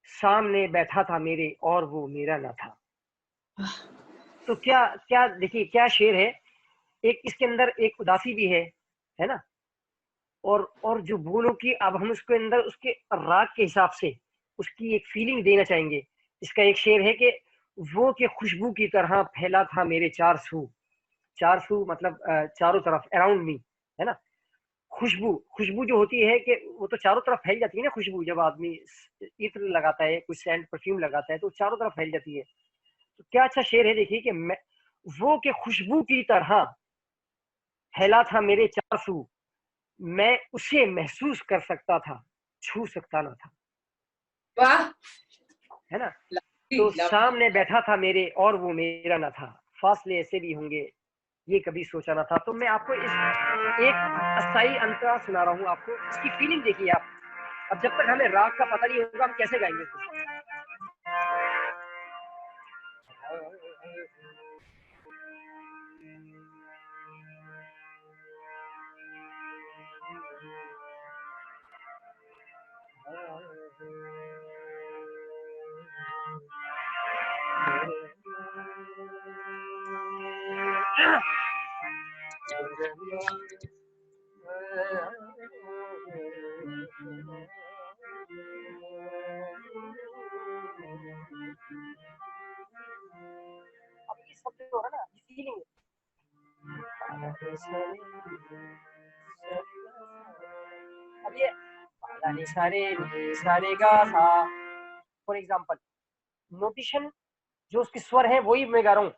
सामने बैठा था मेरे और वो मेरा ना था। तो क्या क्या देखिए क्या शेर है। एक इसके अंदर एक उदासी भी है ना। और जो बोलो कि अब हम उसके अंदर उसके राग के हिसाब से उसकी एक फीलिंग देना चाहेंगे। इसका एक शेर है कि वो के खुशबू की तरह फैला था मेरे चार सू, चार सू मतलब चारों तरफ, अराउंड मी, है ना। खुशबू खुशबू जो होती है कि वो तो चारों तरफ फैल जाती है ना, खुशबू जब आदमी इत्र लगाता है, कुछ सेंट परफ्यूम लगाता है, तो चारों तरफ फैल जाती है। तो क्या अच्छा शेर है, देखिए कि मैं, वो के खुशबू की तरह फैला था मेरे चार सू, मैं उसे महसूस कर सकता था, छू सकता ना था, वाह, है ना। लवली तो लवली। सामने बैठा था मेरे और वो मेरा ना था, फासले ऐसे भी होंगे ये कभी सोचा ना था। तो मैं आपको इस एक अस्थाई अंतरा सुना रहा हूँ आपको, इसकी फीलिंग देखिए आप। अब जब तक हमें राग का पता नहीं होगा, हम कैसे गाएंगे इसको। अब ये शब्द जो है ना, फीलिंग, अब ये सारे गा सा, फॉर एग्जाम्पल नोटेशन जो उसके स्वर है वही मैं गा रहा हूँ,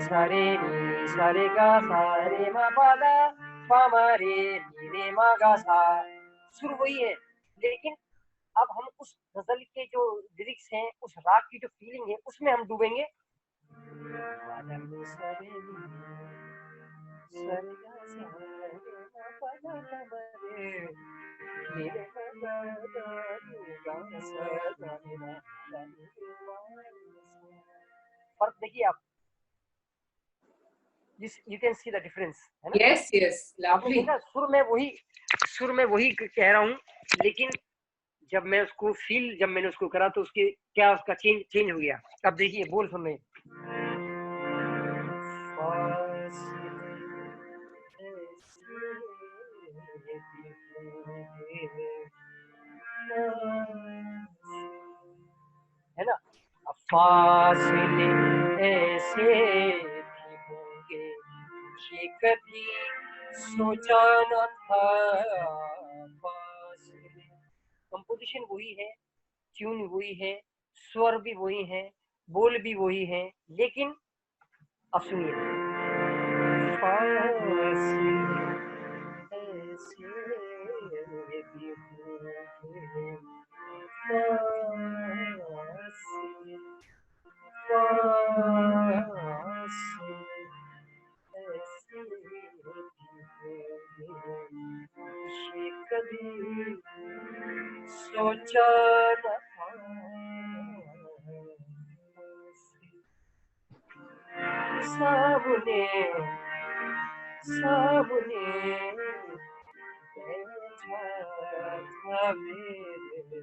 सारे गा सा रे मा पा दा पा मा रे नी रे मा गा सा, सुर वही है, लेकिन अब हम उस गजल के जो लिरिक्स हैं, उस राग की जो फीलिंग है, उसमें हम डूबेंगे। फर्क देखिए आप, you can see the difference, है ना? Yes, yes, आपने lovely. देखा सुर में वही कह रहा हूँ, लेकिन जब मैं उसको फील, जब मैंने उसको करा तो उसके क्या उसका चेंज हो गया। अब देखिए बोल सुन रहे हैं, है ना? फासले ऐसे भी होंगे ये कभी सोचा न था। फासले, कंपोजिशन वही है, ट्यून वही है, स्वर भी वही है, बोल भी वही है, लेकिन अब सुनिए, फासले ऐसे भी होंगे, कभी सोचा न था। सामने बैठा था मेरे,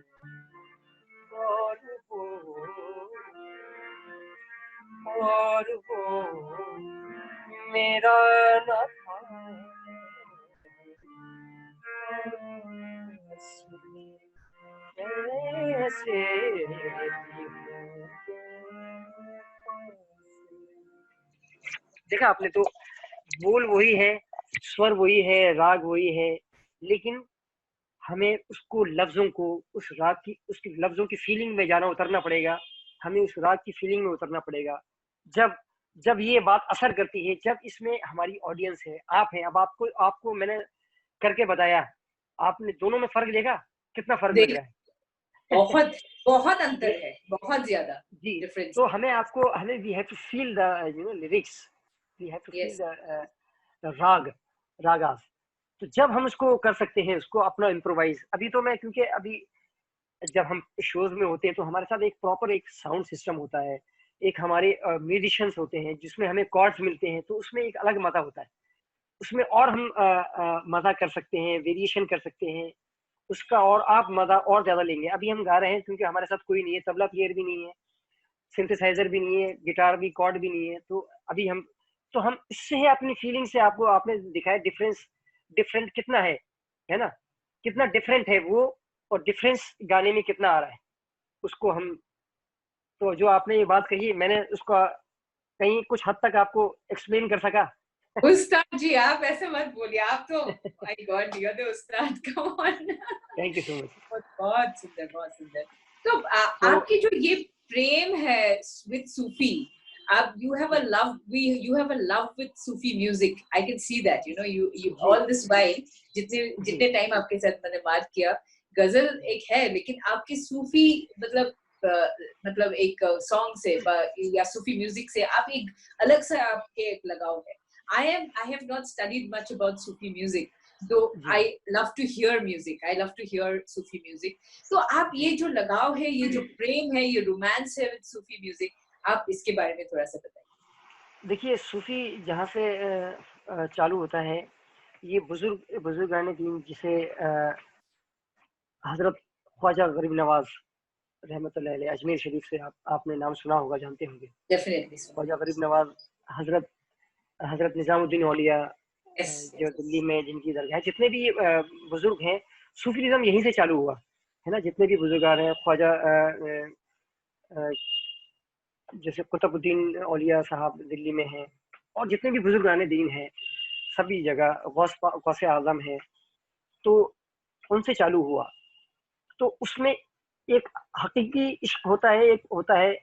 और वो मेरा न था। ऐसे देखा आपने, तो बोल वही है, स्वर वही है, राग वही है, लेकिन हमें उसको लफ्जों को, उस राग की, उसकी लफ्जों की फीलिंग में जाना, उतरना पड़ेगा। हमें उस राग की फीलिंग में उतरना पड़ेगा। जब जब ये बात असर करती है, जब इसमें हमारी ऑडियंस है, आप हैं, अब आपको मैंने करके बताया, आपने दोनों में फर्क देखा, कितना फर्क लग रहा है। बहुत बहुत अंतर है, बहुत ज्यादा जी, डिफरेंस। तो हमें we have to feel the lyrics, we have to feel the ragas. तो जब हम उसको कर सकते हैं, उसको अपना इम्प्रोवाइज, अभी तो मैं, क्योंकि अभी जब हम शोज में होते हैं तो हमारे साथ एक प्रॉपर एक साउंड सिस्टम होता है, एक हमारे म्यूजिशियंस होते हैं जिसमें हमें कॉर्ड्स मिलते हैं, तो उसमें एक अलग मजा होता है, उसमें और हम मजा कर सकते हैं, वेरिएशन कर सकते हैं उसका, और आप मजा और ज्यादा लेंगे। अभी हम गा रहे हैं क्योंकि हमारे साथ कोई नहीं है, तबला प्लेयर भी नहीं है, सिंथेसाइजर भी नहीं है, गिटार भी, कॉर्ड भी नहीं है, तो अभी हम इससे है अपनी फीलिंग से, आपको आपने दिखाया डिफरेंट कितना है ना, कितना डिफरेंट है वो, और डिफरेंस गाने में कितना आ रहा है, उसको हम, तो जो आपने ये बात कही, मैंने उसका कहीं कुछ हद तक आपको एक्सप्लेन कर सका। उस्ताद जी, आप ऐसे मत बोलिए, आप तो my god, you are the उस्ताद, come on. Thank you so much. बहुत सुंदर, बहुत सुंदर। तो आपकी जो ये प्रेम है विद सूफी, आप you have a love with Sufi music. I can see that, you all this while, जितने टाइम आपके साथ मैंने बात किया, गजल एक है, लेकिन आपकी सूफी मतलब एक सॉन्ग से या सूफी म्यूजिक से आप एक अलग सा आपके एक लगाव है। I have not studied much about Sufi music, though I love to hear music. I love to hear Sufi music. तो आप ये जो लगाव है, ये जो प्रेम है, ये रोमांस है with Sufi music, आप इसके बारे में थोड़ा सा बताइए। देखिए, सूफी जहाँ से चालू होता है, ये बुजुर्गान दीन, जिसे हजरत ख्वाजा गरीब नवाज रहमतुल्लाह अलैह, अजमेर शरीफ से आपने नाम सुना होगा, जानते होंगे। डेफिनेटली ख्वाजा गरीब नवाज हजरत हजरत निजामुद्दीन औलिया Yes, जो yes. दिल्ली में जिनकी दरगाह है, जितने भी बुजुर्ग हैं, सूफीज़म यहीं से चालू हुआ है ना। जितने भी बुजुर्गार हैं, ख्वाजा जैसे कुतुबुद्दीन औलिया साहब दिल्ली में हैं, और जितने भी बुजुर्गान दीन हैं सभी जगह, गौसे आजम है, तो उनसे चालू हुआ। तो उसमें एक हकीकी इश्क होता है, एक होता है,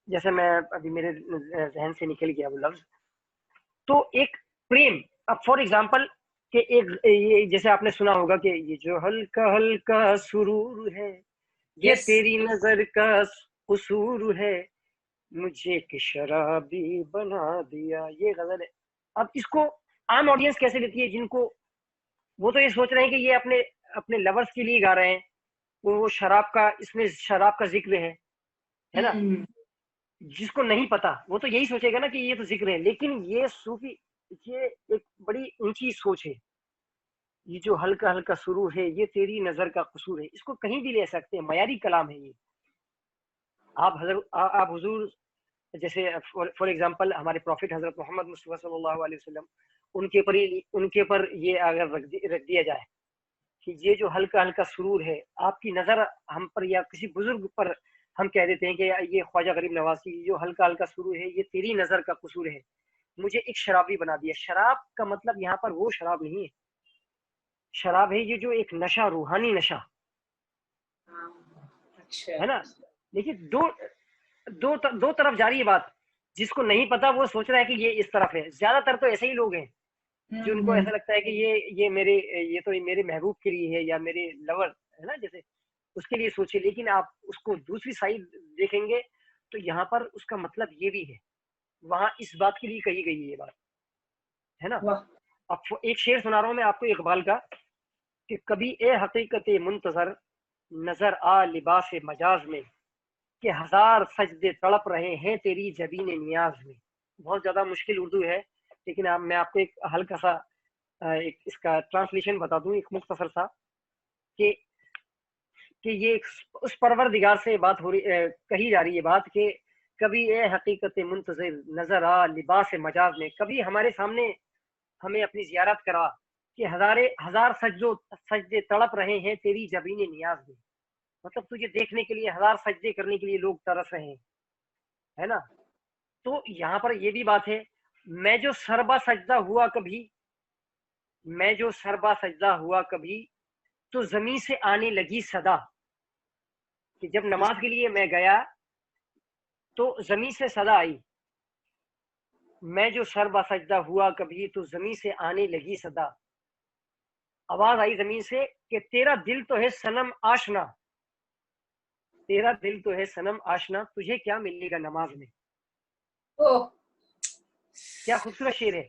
जैसे मैं अभी मेरे जहन से निकल गया वो लफ्ज, तो एक प्रेम। अब फॉर एग्जांपल कि एक ये जैसे आपने सुना होगा कि ये जो हल्का हल्का सुरूर है, ये Yes. तेरी नजर का कसूर है, मुझे कि शराबी बना दिया, ये गजल है। अब इसको आम ऑडियंस कैसे लेती है, जिनको वो तो ये सोच रहे हैं कि ये अपने अपने लवर्स के लिए गा रहे हैं, वो शराब का, इसमें शराब का जिक्र है ना। Hmm. जिसको नहीं पता वो तो यही सोचेगा ना कि ये तो जिक्र है, लेकिन ये सूफी, ये एक बड़ी ऊंची सोच है। ये जो हल्का हल्का सुरूर है, ये तेरी नजर का कसूर है, इसको कहीं भी ले सकते हैं, मयारी कलाम है ये। आप हुजूर, जैसे फॉर एग्जांपल हमारे प्रॉफिट हजरत मोहम्मद मुस्तफा सल्लल्लाहु अलैहि वसल्लम, उनके पर ये अगर रख दिया जाए कि ये जो हल्का हल्का सुरूर है, आपकी नजर हम पर या किसी बुजुर्ग पर हम कह देते हैं कि ये ख्वाजा गरीब नवाज की जो हल्का हल्का सुरूर है, ये तेरी नजर का कसूर है, मुझे एक शराबी बना दिया। शराब का मतलब यहाँ पर वो शराब नहीं है, शराब है ये जो एक नशा, रूहानी नशा अच्छा. है ना। देखिए, दो तरफ जा रही है बात। जिसको नहीं पता वो सोच रहा है कि ये इस तरफ है। ज्यादातर तो ऐसे ही लोग हैं जिनको Hmm. ऐसा लगता है कि ये तो मेरे महबूब के लिए है या मेरे लवर है ना, जैसे उसके लिए सोचे। लेकिन आप उसको दूसरी साइड देखेंगे तो यहाँ पर उसका मतलब ये भी है, वहां इस बात के लिए कही गई है ये बात, है ना। वाह. अब एक शेर सुना रहा हूँ मैं आपको इकबाल का, कि कभी ए हकीकत मुंतजर नजर आ लिबास मजाज में, कि हजार सजदे तड़प रहे हैं तेरी जबीन नियाज में। बहुत ज्यादा मुश्किल उर्दू है, लेकिन मैं आपको एक हल्का सा एक इसका ट्रांसलेशन बता दूं, एक मुख्तसर सा, कि ये उस परवरदिगार से बात हो रही, कही जा रही है बात, कि कभी ए हकीकत मुंतज़िर नजर आ लिबास मजाज में, कभी हमारे सामने हमें अपनी जियारत करा कि हजार सजदे तड़प रहे हैं तेरी जबीन नियाज में। मतलब तुझे देखने के लिए हजार सजदे करने के लिए लोग तरस रहे हैं, है ना। तो यहाँ पर ये भी बात है, मैं जो सरबा सजदा हुआ कभी, मैं जो सरबा सजदा हुआ कभी, तो जमीन से आने लगी सदा, कि जब नमाज के लिए मैं गया तो जमीन से सदा आई। मैं जो सरबा सजदा हुआ कभी, तो जमीन से आने लगी सदा, आवाज आई जमीन से कि तेरा दिल तो है सनम आशना, तेरा दिल तो है सनम आशना, तुझे क्या मिलेगा नमाज में। Oh. क्या खूबसूरत शेर है,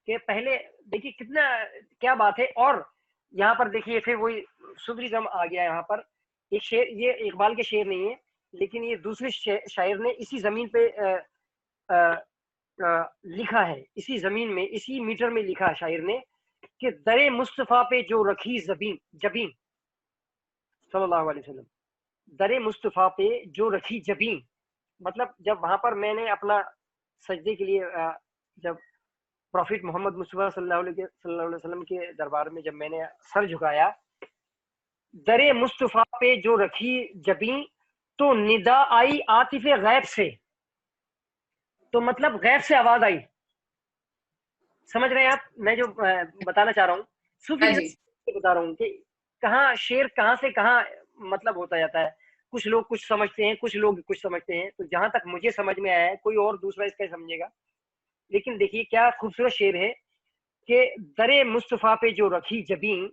कि पहले देखिए कितना, क्या बात है। और यहाँ पर देखिए फिर वही सूफीज़्म आ गया यहाँ पर। एक शेर, ये इकबाल के शेर नहीं है, लेकिन ये दूसरे शायर ने इसी जमीन पे लिखा है, इसी जमीन में, इसी मीटर में लिखा है शायर ने, कि दरे मुस्तफा पे जो रखी जबीन जबीन सल्लल्लाहु अलैहि वसल्लम, दरे मुस्तफा पे जो रखी जबीन, मतलब जब वहां पर मैंने अपना सजदे के लिए जब प्रॉफिट मोहम्मद मुस्तफा सल्लल्लाहु अलैहि वसल्लम के दरबार में जब मैंने सर झुकाया, दरे मुस्तफा पे जो रखी जबीन, तो निदा आई आतिफे गैब से, तो मतलब गैब से आवाज आई। समझ रहे हैं आप मैं जो बताना चाह रहा हूँ, हाँ सूफी जी. बता रहा हूँ कि कहाँ शेर कहाँ से कहाँ मतलब होता जाता है। कुछ लोग कुछ समझते हैं, कुछ लोग कुछ समझते हैं, तो जहां तक मुझे समझ में आया है, कोई और दूसरा इसका समझेगा। लेकिन देखिए क्या खूबसूरत शेर है, कि दरे मुस्तफा पे जो रखी जबीन,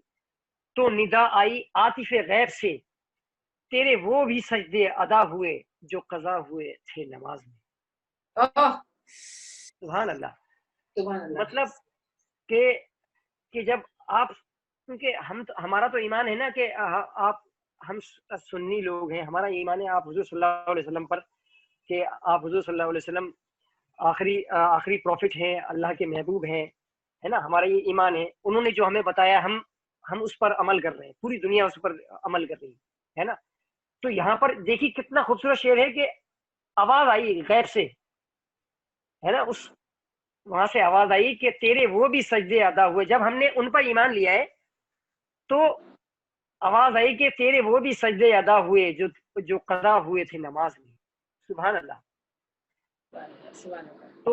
तो निदा आई आतिफे गैब से, तेरे वो भी सजदे अदा हुए जो कजा हुए थे नमाज में। Oh. सुभान अल्लाह। Subhanallah. मतलब कि जब आप, क्योंकि हमारा तो ईमान है ना कि आप, हम सुन्नी लोग हैं, हमारा ईमान है आप हुजूर सल्लल्लाहु अलैहि वसल्लम पर, कि आप हुजूर सल्लल्लाहु अलैहि वसल्लम आखिरी प्रॉफिट हैं, अल्लाह के महबूब हैं, है ना। हमारा ये ईमान है, उन्होंने जो हमें बताया हम उस पर अमल कर रहे हैं, पूरी दुनिया उस पर अमल कर रही है ना। तो यहाँ पर देखिए कितना खूबसूरत शेर है, कि आवाज आई गैब से, है ना। उस वहां से आवाज आई कि तेरे वो भी सजदे अदा हुए। जब हमने उन पर ईमान लिया है तो आवाज आई कि तेरे वो भी सजदे अदा हुए जो जो कदा हुए थे नमाज में। सुभान अल्लाह। तो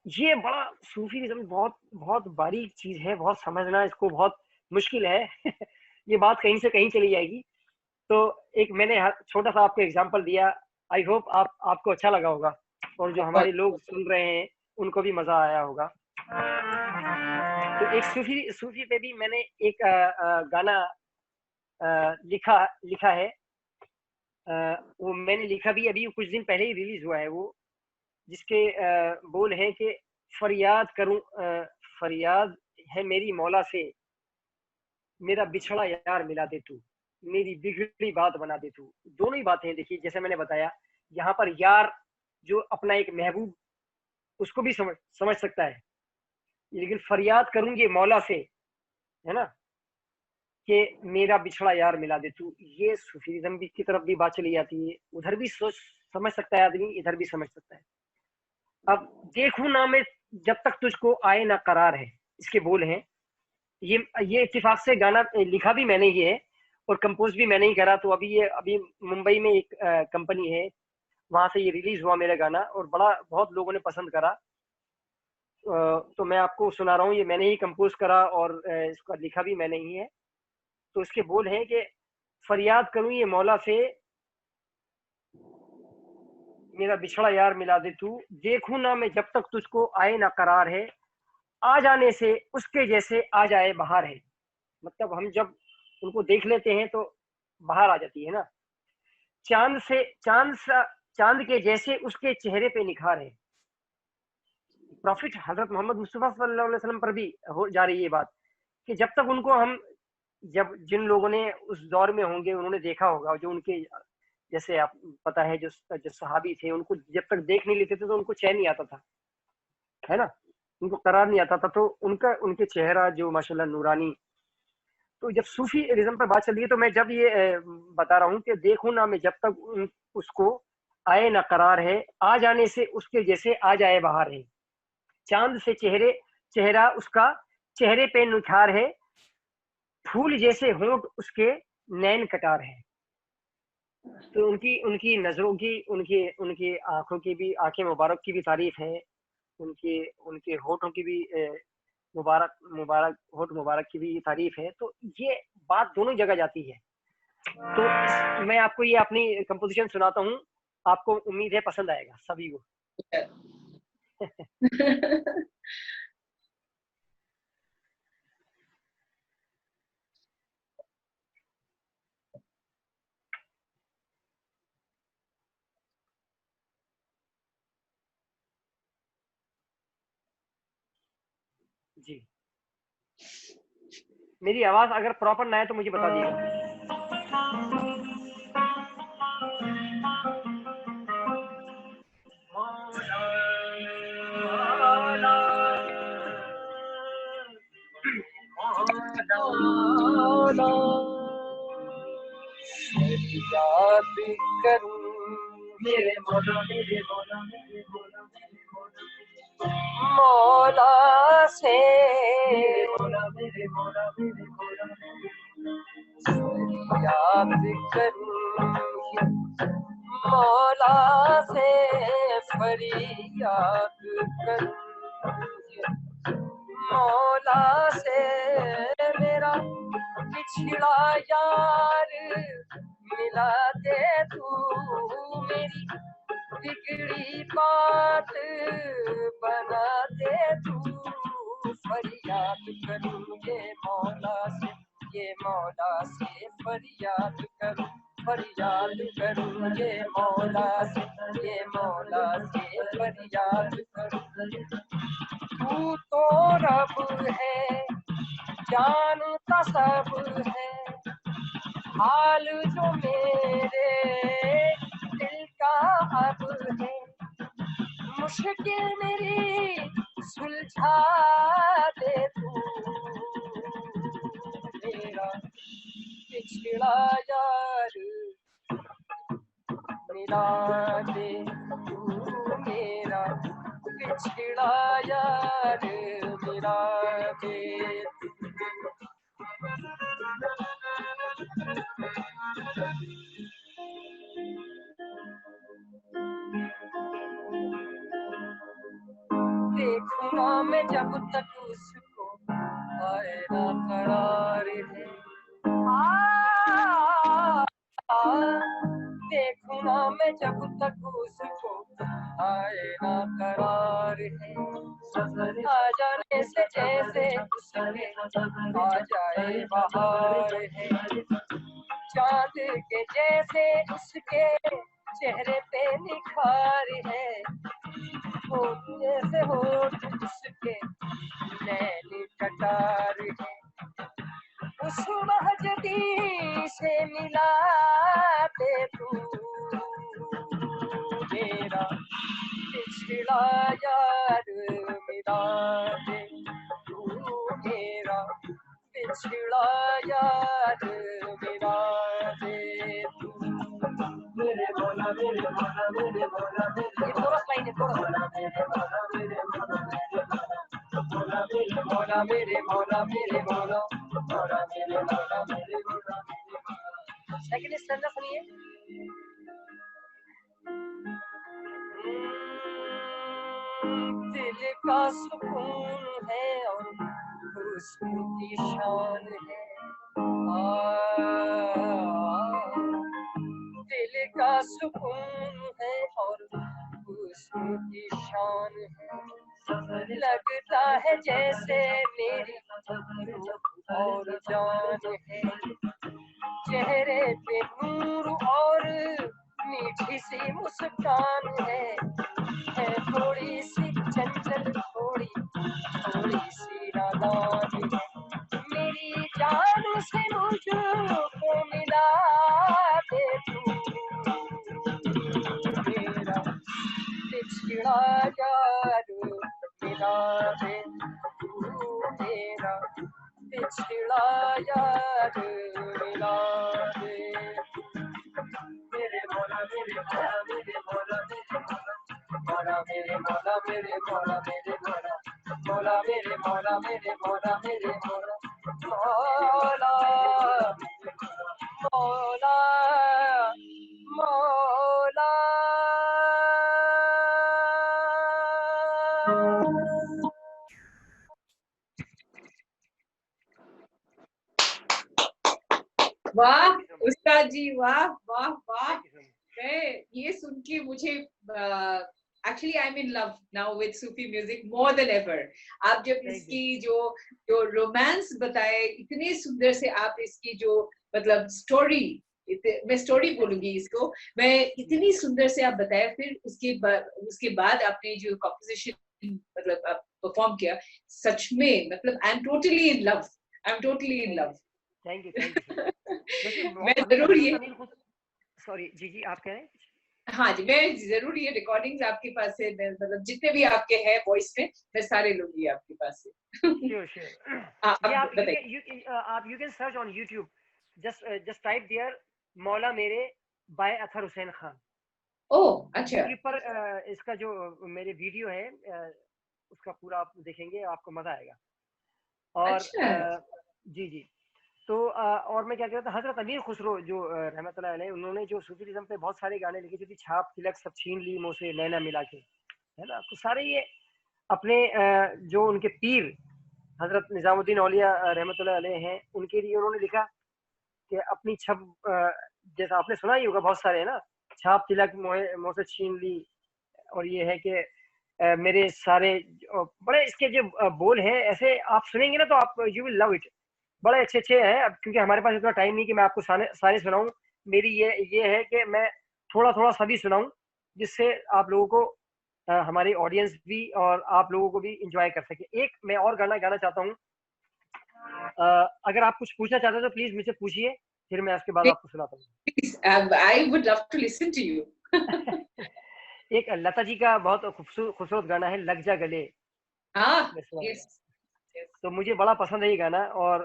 ये बड़ा सूफीज़्म बहुत बहुत बारीक चीज है, बहुत समझना इसको बहुत मुश्किल है। ये बात कहीं से कहीं चली जाएगी। तो एक मैंने छोटा सा आपको एग्जांपल दिया। आई होप आपको अच्छा लगा होगा और जो हमारे लोग सुन रहे हैं उनको भी मजा आया होगा। तो एक सूफी सूफी पे भी मैंने एक गाना लिखा लिखा है। वो मैंने लिखा भी अभी कुछ दिन पहले ही रिलीज हुआ है वो, जिसके बोल हैं कि फरियाद करूं फरियाद है मेरी मौला से, मेरा बिछड़ा यार मिला दे तू, मेरी बिगड़ी बात बना दे तू। दोनों ही बातें हैं। देखिए जैसे मैंने बताया यहाँ पर यार जो अपना एक महबूब उसको भी समझ सकता है, लेकिन फरियाद करूंगी मौला से, है ना, कि मेरा बिछड़ा यार मिला दे तू। ये सूफीज़्म की तरफ भी बात चली जाती है, उधर भी सोच समझ सकता है आदमी, इधर भी समझ सकता है। अब देखूं ना मैं जब तक तुझको आए ना करार है, इसके बोल हैं। ये इत्तेफाक से गाना लिखा भी मैंने ही है और कंपोज भी मैंने ही करा। तो अभी मुंबई में एक कंपनी है, वहां से ये रिलीज हुआ मेरा गाना और बड़ा बहुत लोगों ने पसंद करा। तो मैं आपको सुना रहा हूँ, ये मैंने ही कंपोज करा और इसका लिखा भी मैंने ही है। तो इसके बोल हैं कि फरियाद करूं ये मौला से, मेरा बिछड़ा यार मिला दे तू, देखूं ना मैं जब तक तुझको आए ना करार है, आ जाने से उसके जैसे आ जाए बाहर है। मतलब हम जब उनको देख लेते हैं तो बाहर आ जाती है ना। चांद से चांद के जैसे उसके चेहरे पे निखार है। प्रॉफिट हजरत मोहम्मद मुस्तफा सल्लल्लाहु अलैहि वसल्लम पर भी हो जा रही है बात कि जब तक उनको हम, जब जिन लोगों ने उस दौर में होंगे उन्होंने देखा होगा, जो उनके जैसे आप पता है जो जो सहाबी थे, उनको जब तक देख नहीं लेते थे तो उनको चैन नहीं आता था, है ना, उनको करार नहीं आता था। तो उनके चेहरा जो माशाल्लाह नूरानी। तो जब सूफी रिज्म पर बात चल रही है तो मैं जब ये बता रहा हूँ कि देखूं ना मैं जब तक उसको आए ना करार है, आ जाने से उसके जैसे आ जाए बाहर है। चांद से चेहरा उसका चेहरे पे निखार है, फूल जैसे होंठ उसके नैन कटार है। तो उनकी उनकी नजरों की, उनकी उनकी आंखों की भी, आंखें मुबारक की भी तारीफ है, उनके उनके होठों की भी मुबारक मुबारक होठ मुबारक की भी तारीफ है। तो ये बात दोनों जगह जाती है। तो मैं आपको ये अपनी कंपोजिशन सुनाता हूँ, आपको उम्मीद है पसंद आएगा सभी को। जी, मेरी आवाज अगर प्रॉपर ना है तो मुझे बता दीजिएगा। याद करूं मेरे मौला मेरे मौला मेरे मौला मेरे मौला से, मौला मेरे मौला मेरे मौला याद करूं मौला से, फरियाद करूं मौला से, मेरा पिछड़ा यार मिला दे तू, मेरी बिगड़ी बात बना दे तू। फरियाद करूं ये मौला से, ये मौला से फरियाद करूं, फरियाद करूं ये मौला से, ये मौला से फरियाद करूं। तू तो रब है जानता सब है, हाल जो मेरे दिल का अब है, मुश्किल मेरी सुलझा दे तू, मेरा पिछड़ा यार मिला दे तू, मेरा बिछड़ा यार मेरा दे। देखूं ना मैं जब तक उसको आए ना करार है। देखूं ना मैं जब तक उसको आए ना करार है। आ जाने से जैसे उसके आ जाए बहार है। चांद के जैसे उसके चेहरे पे निखार है। होठ जैसे होठ उसके नैनी कटार है। उस महजदी से मिला दे तू मेरा पिछड़ा यार मिला दे। तू मेरा पिछड़ा यार मिला दे। तू मेरे मौला मेरे मौला मेरे मौला मेरे। ये कोरस लाइन है, कोरस। मेरे मौला मेरे मौला मेरे मौला मेरे मौला मेरे मौला मेरे मौला मौला मेरे मौला मेरे मौला मेरे मौला। सेकंड स्टैंजा सुनिए। दिल का सुकून है और हुस्न की शान है। दिल का सुकून है और हुस्न की शान है। लगता है जैसे मेरी और जान है। चेहरे पे नूर और मीठी सी मुस्कान है। थोड़ी सी चंचल थोड़ी थोड़ी सी नादान है। मेरी जान से मुझको मिला दे तू मेरा पिछड़ा यार मिला दे। तू मेरा पिछड़ा यार मिला दे। मेरे मौला मेरे मौला मेरे मौला मेरे मौला मेरे मौला मेरे मौला मेरे मौला मौला मेरे मौला मेरे मौला मेरे मौला मौला मौला मौला। वाह उस्ताद जी, वाह वाह वाह। मैं ये सुन के मुझे actually I am in love now with Sufi music more than ever. आप जब इसकी जो जो रोमांस बताए इतने सुंदर से, आप इसकी जो मतलब स्टोरी, मैं स्टोरी बोलूंगी इसको, मैं इतनी सुंदर से आप बताया। फिर उसके बाद आपने जो कॉम्पोजिशन मतलब आप परफॉर्म किया, सच में मतलब I am totally in love, I am totally in love. Thank you thank you. मैं जरूर ये, सॉरी जी जी आप कह रहे हैं? हाँ जी, मैं जरूर ये रिकॉर्डिंग्स आपके पास से, मतलब जितने भी आपके हैं वॉइस में, मैं सारे लूंगी आपके पास से। Sure sure. आप बताइए। You can search on YouTube, just type there Maula Mere by Athar Hussain Khan. Oh अच्छा। यूट्यूब पर इसका जो मेरे वीडियो है उसका पूरा आप देखेंगे, आपको मजा आएगा। और अच्छा। जी जी। तो और मैं क्या कहता था, हजरत अमीर खुसरो जो रहमतुल्लाह अलैह, उन्होंने जो सूफीज़्म पे बहुत सारे गाने लिखे थे, छाप तिलक सब छीन ली मुझसे नैना मिला के, है ना। तो सारे ये अपने जो उनके पीर हजरत निजामुद्दीन औलिया रहमतुल्लाह अलैह हैं, उनके लिए उन्होंने लिखा कि अपनी छप जैसा आपने सुना ही होगा, बहुत सारे है ना, छाप तिलक मुझसे छीन ली। और ये है कि मेरे सारे बड़े इसके जो बोल हैं, ऐसे आप सुनेंगे ना तो आप यू विल लव इट, बड़े अच्छे अच्छे हैं। अब क्योंकि हमारे पास इतना टाइम नहीं कि मैं आपको सारे सुनाऊं, मेरी ये है कि मैं थोड़ा थोड़ा सभी सुनाऊं, जिससे आप लोगों को हमारी ऑडियंस भी और आप लोगों को भी इंजॉय कर सके। एक मैं और गाना गाना चाहता हूँ, अगर आप कुछ पूछना चाहते हो तो प्लीज मुझसे पूछिए, फिर मैं उसके बाद आपको सुनाता हूँ। I would love to listen to you. एक लता जी का बहुत खूबसूरत गाना है, लग जा गले। यस। तो मुझे बड़ा पसंद है ये गाना, और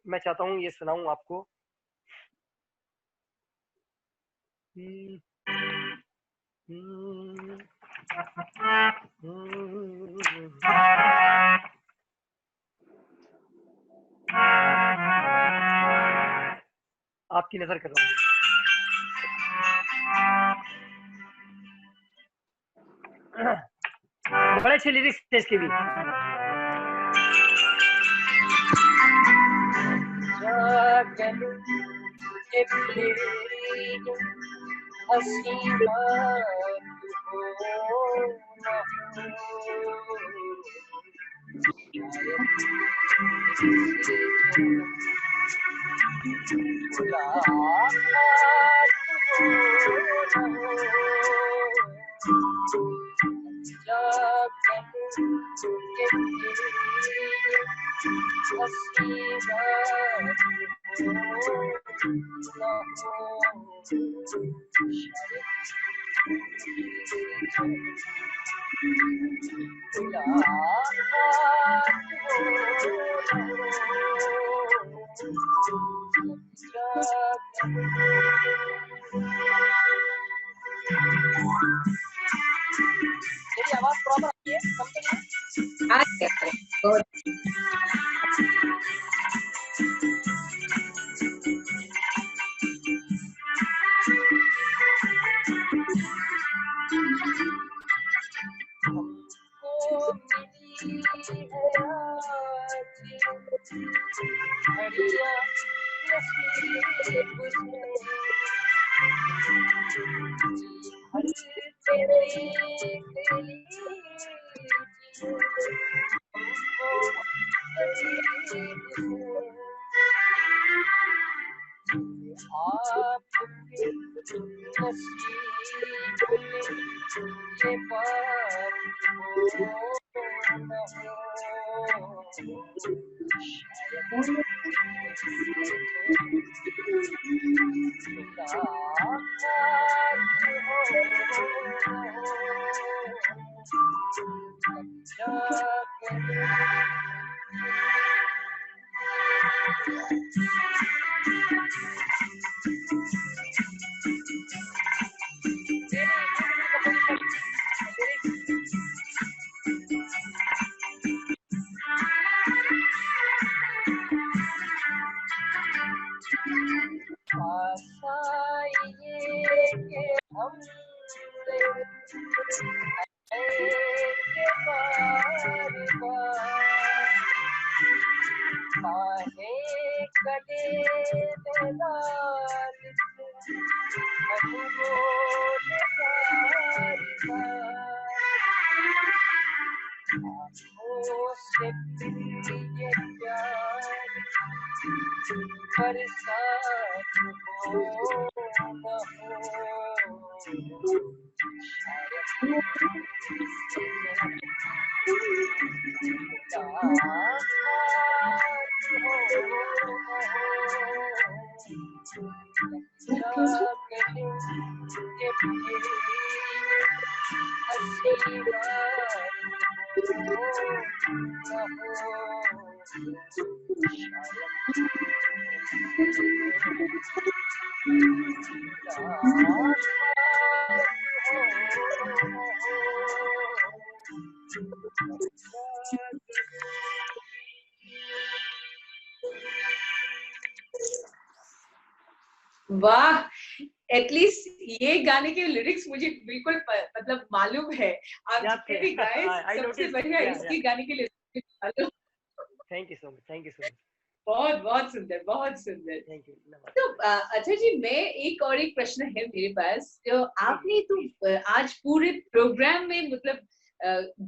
मैं चाहता हूँ ये सुनाऊं आपको। आपकी नजर कर रहा हूँ। बड़े अच्छे लिरिक्स थे इसके भी। मेरी आवाज प्रॉपर आती है? हाँ, बहुत वाह, एटलीस्ट ये गाने के लिरिक्स मुझे बिल्कुल मतलब मालूम है। आप जितने भी गाए सबसे बढ़िया इसके गाने के लिरिक्स मालूम। Thank you so much, thank you so much. बहुत बहुत सुंदर, बहुत सुंदर। Thank you. तो अच्छा जी, मैं एक प्रश्न है मेरे पास। तो आपने तो आज पूरे प्रोग्राम में मतलब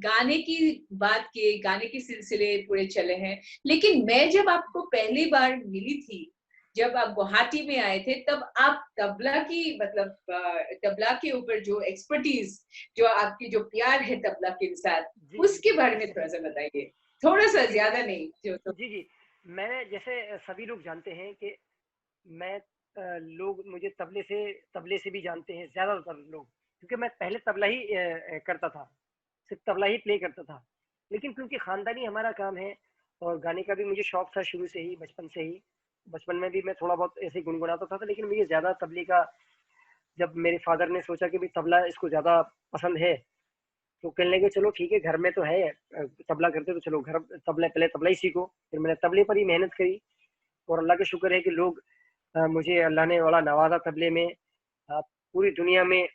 गाने की बात की, गाने के सिलसिले पूरे चले हैं, लेकिन मैं जब आपको पहली बार मिली थी, जब आप गुवाहाटी में आए थे, तब आप तबला की मतलब तबला के ऊपर जो एक्सपर्टीज, जो आपकी जो प्यार है तबला के साथ, उसके बारे में थोड़ा सा बताइए, थोड़ा सा, ज्यादा नहीं जो तो। जी, मैं जैसे सभी लोग जानते हैं कि मैं लोग मुझे तबले से भी जानते हैं ज्यादातर लोग, क्योंकि मैं पहले तबला ही करता था, सिर्फ तबला ही प्ले करता था। लेकिन क्योंकि खानदानी हमारा काम है और गाने का भी मुझे शौक था शुरू से ही, बचपन में भी मैं थोड़ा बहुत ऐसे गुनगुनाता था, लेकिन मुझे ज्यादा तबले का, जब मेरे फादर ने सोचा कि भाई तबला इसको ज्यादा पसंद है, तो कहने लगे चलो ठीक है, घर में तो है तबला करते, तो चलो घर पहले तबला ही सीखो। फिर मैंने तबले पर ही मेहनत करी, और अल्लाह का शुक्र है कि लोग मुझे अल्लाह ने बड़ा नवाजा तबले में। पूरी दुनिया में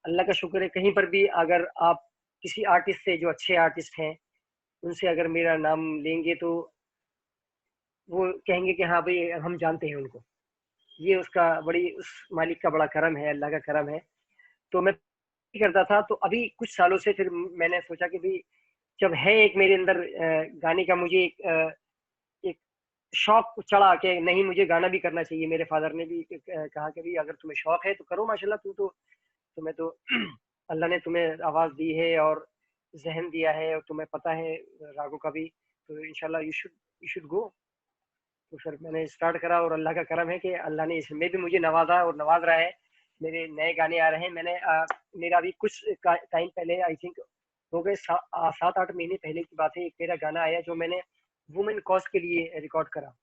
अल्लाह का शुक्र है, कहीं पर भी अगर आप किसी आर्टिस्ट से, जो अच्छे आर्टिस्ट हैं, उनसे अगर मेरा नाम लेंगे तो वो कहेंगे कि हाँ भाई हम जानते हैं उनको। ये उसका उस मालिक का बड़ा करम है, अल्लाह का करम है। तो मैं करता था, तो अभी कुछ सालों से फिर मैंने सोचा कि भाई जब है एक मेरे अंदर गाने का, मुझे एक शौक चढ़ा कि नहीं मुझे गाना भी करना चाहिए। मेरे फादर ने भी कहा कि भाई अगर तुम्हें शौक है तो करो, माशाल्लाह, तुम्हें तो अल्लाह ने तुम्हें आवाज दी है और जहन दिया है, और तुम्हें पता है रागों का भी, तो इंशाल्लाह यू शुड गो। तो फिर मैंने स्टार्ट करा, और अल्लाह का करम है कि अल्लाह ने इसमें भी मुझे नवाजा और नवाज रहा है। मेरे नए गाने आ रहे हैं। मैंने मेरा अभी कुछ टाइम पहले, आई थिंक हो गए 7-8 महीने पहले की बात है, एक मेरा गाना आया जो मैंने वुमेन कॉज के लिए रिकॉर्ड करा।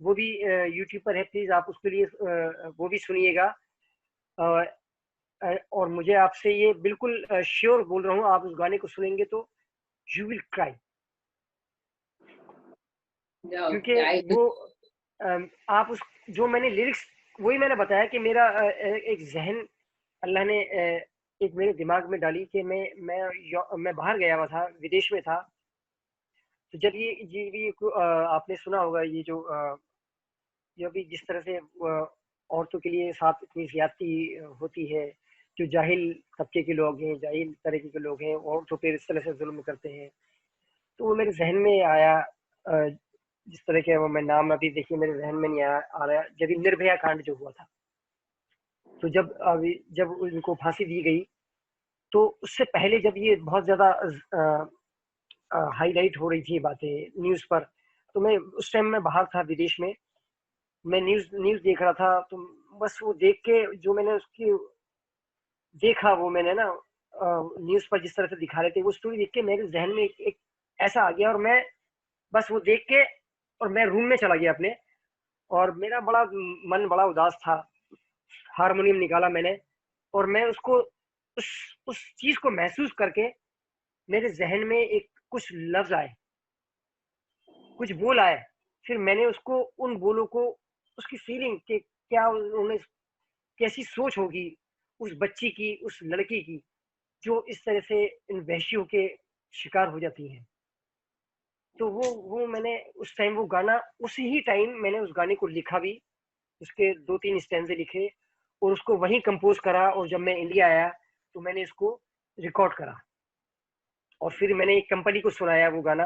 वो भी यूट्यूब पर है, प्लीज आप उसके लिए वो भी सुनिएगा। और मुझे आपसे ये बिल्कुल श्योर बोल रहा हूँ, आप उस गाने को सुनेंगे तो यू विल क्राई, क्योंकि वो आप उस जो मैंने लिरिक्स, वही मैंने बताया कि मेरा एक जहन अल्लाह ने एक मेरे दिमाग में डाली कि मैं बाहर गया हुआ था, विदेश में था। तो जब ये भी आपने सुना होगा, ये जो भी जिस तरह से औरतों के लिए साथ इतनी ज्यादती होती है, जो जाहिल तबके के लोग हैं, जाहिल तरीके के लोग हैं, औरतों पर इस तरह से जुल्म करते हैं। तो वो मेरे जहन में आया, जिस तरह के, वो मैं नाम अभी देखिए मेरे जहन में नहीं आ रहा, जब निर्भया कांड जो हुआ था, तो जब उनको फांसी दी गई, तो उससे पहले जब ये बहुत ज्यादा हाईलाइट हो रही थी बातें न्यूज पर, तो मैं उस टाइम में बाहर था, विदेश में। मैं न्यूज देख रहा था, तो बस वो देख के जो मैंने उसकी देखा, वो मैंने ना न्यूज पर जिस तरह से दिखा रहे थे, वो स्टोरी देख के मेरे जहन में एक ऐसा आ गया, और मैं बस वो देख के और मैं रूम में चला गया अपने, और मेरा मन बड़ा उदास था। हारमोनियम निकाला मैंने, और मैं उसको उस उस चीज को महसूस करके मेरे जहन में एक कुछ लफ्ज आए, कुछ बोल आए। फिर मैंने उसको, उन बोलों को, उसकी फीलिंग के क्या उन्होंने, कैसी सोच होगी उस बच्ची की, उस लड़की की, जो इस तरह से इन वहशियों के शिकार हो जाती है। तो वो मैंने उस टाइम वो गाना, उसी ही टाइम मैंने उस गाने को लिखा भी, उसके 2-3 स्टैंजे लिखे, और उसको वहीं कंपोज करा। और जब मैं इंडिया आया तो मैंने इसको रिकॉर्ड करा, और फिर मैंने एक कंपनी को सुनाया वो गाना।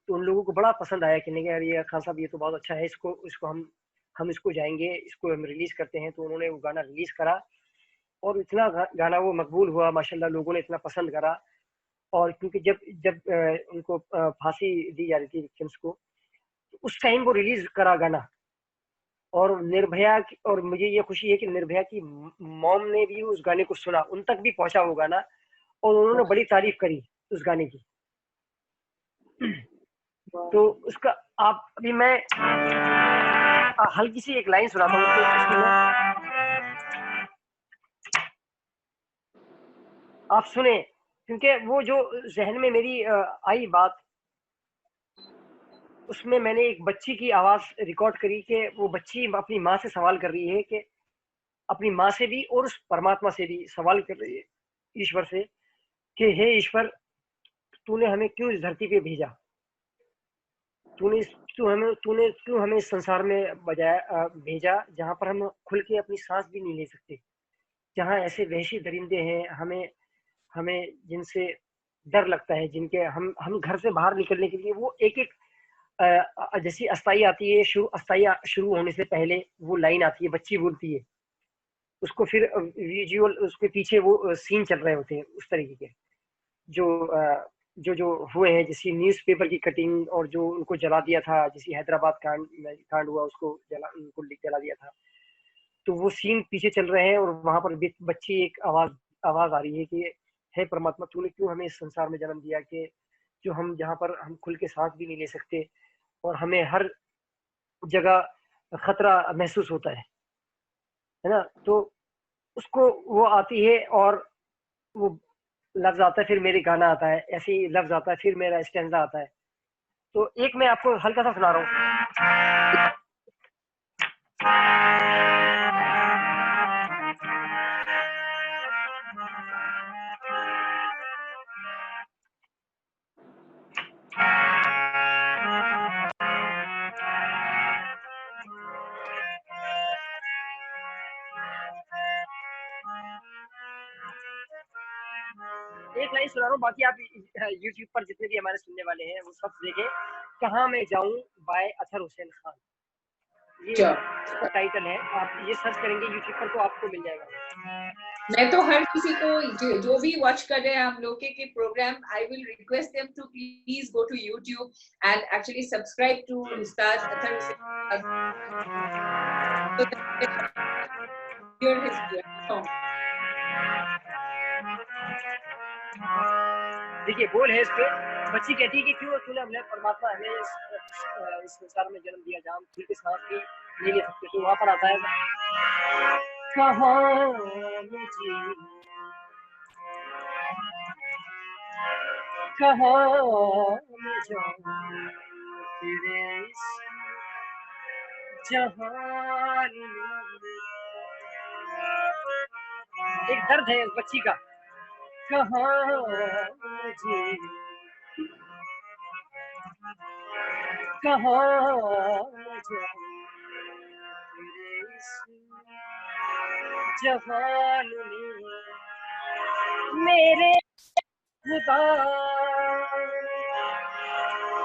तो उन लोगों को बड़ा पसंद आया कि नहीं यार, ये खान साहब ये तो बहुत अच्छा है, इसको इसको हम इसको जाएंगे, इसको हम रिलीज करते हैं। तो उन्होंने वो गाना रिलीज करा, और इतना गाना वो मकबूल हुआ, माशाल्लाह, लोगों ने इतना पसंद करा। और क्योंकि जब जब उनको फांसी दी जा रही थी विक्टिम्स को, तो उस टाइम वो रिलीज करा गाना। और और मुझे ये खुशी है कि निर्भया की मॉम ने भी उस गाने को सुना, उन तक भी पहुंचा वो गाना, और उन्होंने बड़ी तारीफ करी उस गाने की। तो उसका, आप अभी मैं हल्की सी एक लाइन सुनाता हूँ उसकी आप सुने, क्योंकि वो जो जहन में मेरी आई बात, उसमें मैंने एक बच्ची की आवाज रिकॉर्ड करी कि वो बच्ची अपनी माँ से सवाल कर रही है, कि अपनी माँ से भी और उस परमात्मा से भी सवाल कर रही है, ईश्वर से, कि हे ईश्वर, तूने हमें क्यों इस धरती पे भेजा, तूने क्यों हमें इस संसार में भेजा, जहाँ पर हम खुल के अपनी सांस भी नहीं ले सकते, जहाँ ऐसे वहशी दरिंदे हैं, हमें हमें जिनसे डर लगता है, जिनके हम घर से बाहर निकलने के लिए वो एक एक जैसी अस्थाई आती है, अस्थाई शुरू होने से पहले वो लाइन आती है, बच्ची बोलती है उसको, फिर विजुअल उसके पीछे वो सीन चल रहे होते हैं, उस तरीके के जो जो हुए हैं, जैसे न्यूज़पेपर की कटिंग, और जो उनको जला दिया था, जैसे हैदराबाद कांड हुआ, उसको उनको जला दिया था। तो वो सीन पीछे चल रहे हैं, और वहां पर बच्ची एक आवाज आ रही है कि हे परमात्मा, तूने क्यों हमें इस संसार में जन्म दिया, कि जो हम जहाँ पर हम खुल के सांस भी नहीं ले सकते, और हमें हर जगह खतरा महसूस होता है ना। तो उसको वो आती है, और वो लफ्ज आता है, फिर मेरे गाना आता है, ऐसे ही लफ्ज आता है, फिर मेरा स्टैंजा आता है। तो एक मैं आपको हल्का सा सुना रहा हूँ। एक लाइन सुना रहा हूँ, बाकी आप YouTube पर जितने भी हमारे सुनने वाले हैं वो सब देखें। कहाँ मैं जाऊँ बाय अतहर हुसैन खान, ये Sure. इसका टाइटल है। आप ये सर्च करेंगे YouTube पर तो आपको मिल जाएगा। मैं तो हर किसी को जो भी वॉच कर रहे हैं हम लोग के programme, I will request them to please go to YouTube and actually subscribe to Ustad Athar Hussain so that they can hear his song. देखिए बोल है इस पे, बच्ची कहती है कि क्यों तूने हमने परमात्मा हमें इस संसार में जन्म दिया जहाँ खुल के सांस भी नहीं ले सकते। तो वहां पर आता है, कहाँ मुझे कहाँ मैं जाऊं तेरे इस जहान में। एक दर्द है उस बच्ची का, कहाँ मुझे कहाँ मैं जाऊं तेरे इस जहान में। मेरे खुदा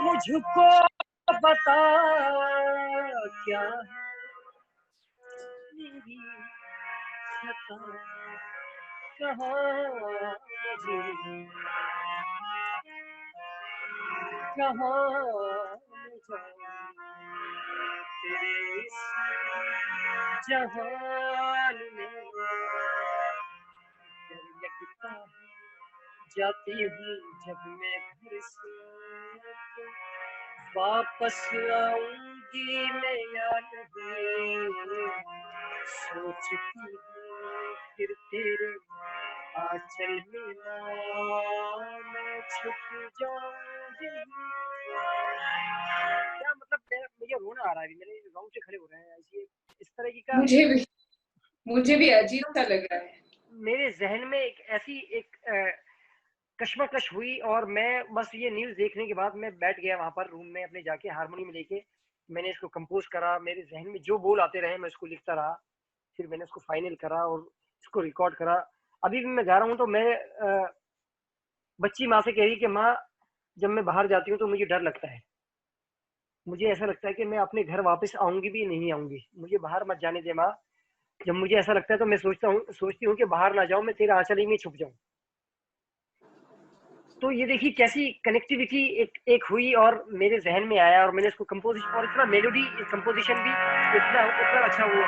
मुझको बता क्या है मेरी खता, कहाँ मुझे कहाँ मैं जाऊं तेरे इस जहान में। लगता है जाती हूँ जब मैं घर से तो वापस आऊंगी मैं या नहीं, सोचती हूँ फिर तेरे आंचल में मैं छुप जाऊंगी। क्या मतलब, मुझे रोना आ रहा है, मेरे रोंगटे खड़े हो रहे हैं। ऐसी इस तरह की का मुझे भी अजीब सा लग रहा है। मेरे जहन में एक ऐसी एक कश्मकश हुई, और मैं बस ये न्यूज़ देखने के बाद मैं बैठ गया वहां पर रूम में अपने जाके, हारमोनियम लेके मैंने इसको कंपोज करा। मेरे जहन में जो बोल आते रहे मैं इसको लिखता रहा, फिर मैंने इसको फाइनल करा और इसको रिकॉर्ड करा। अभी भी मैं गा रहा हूँ तो मैं बच्ची माँ से कह रही कि माँ जब मैं बाहर जाती हूँ तो मुझे डर लगता है, मुझे ऐसा लगता है कि मैं अपने घर वापस आऊंगी भी नहीं आऊंगी, मुझे बाहर मत जाने दे माँ। जब मुझे ऐसा लगता है तो मैं सोचती हूँ कि बाहर ना जाऊं, मैं तेरे आंचल ही में छुप जाऊं। तो ये देखिए कैसी कनेक्टिविटी एक हुई और मेरे जहन में आया, और मैंने इसको कंपोजिशन, और इतना मेलोडी कंपोजिशन भी इतना इतना अच्छा हुआ।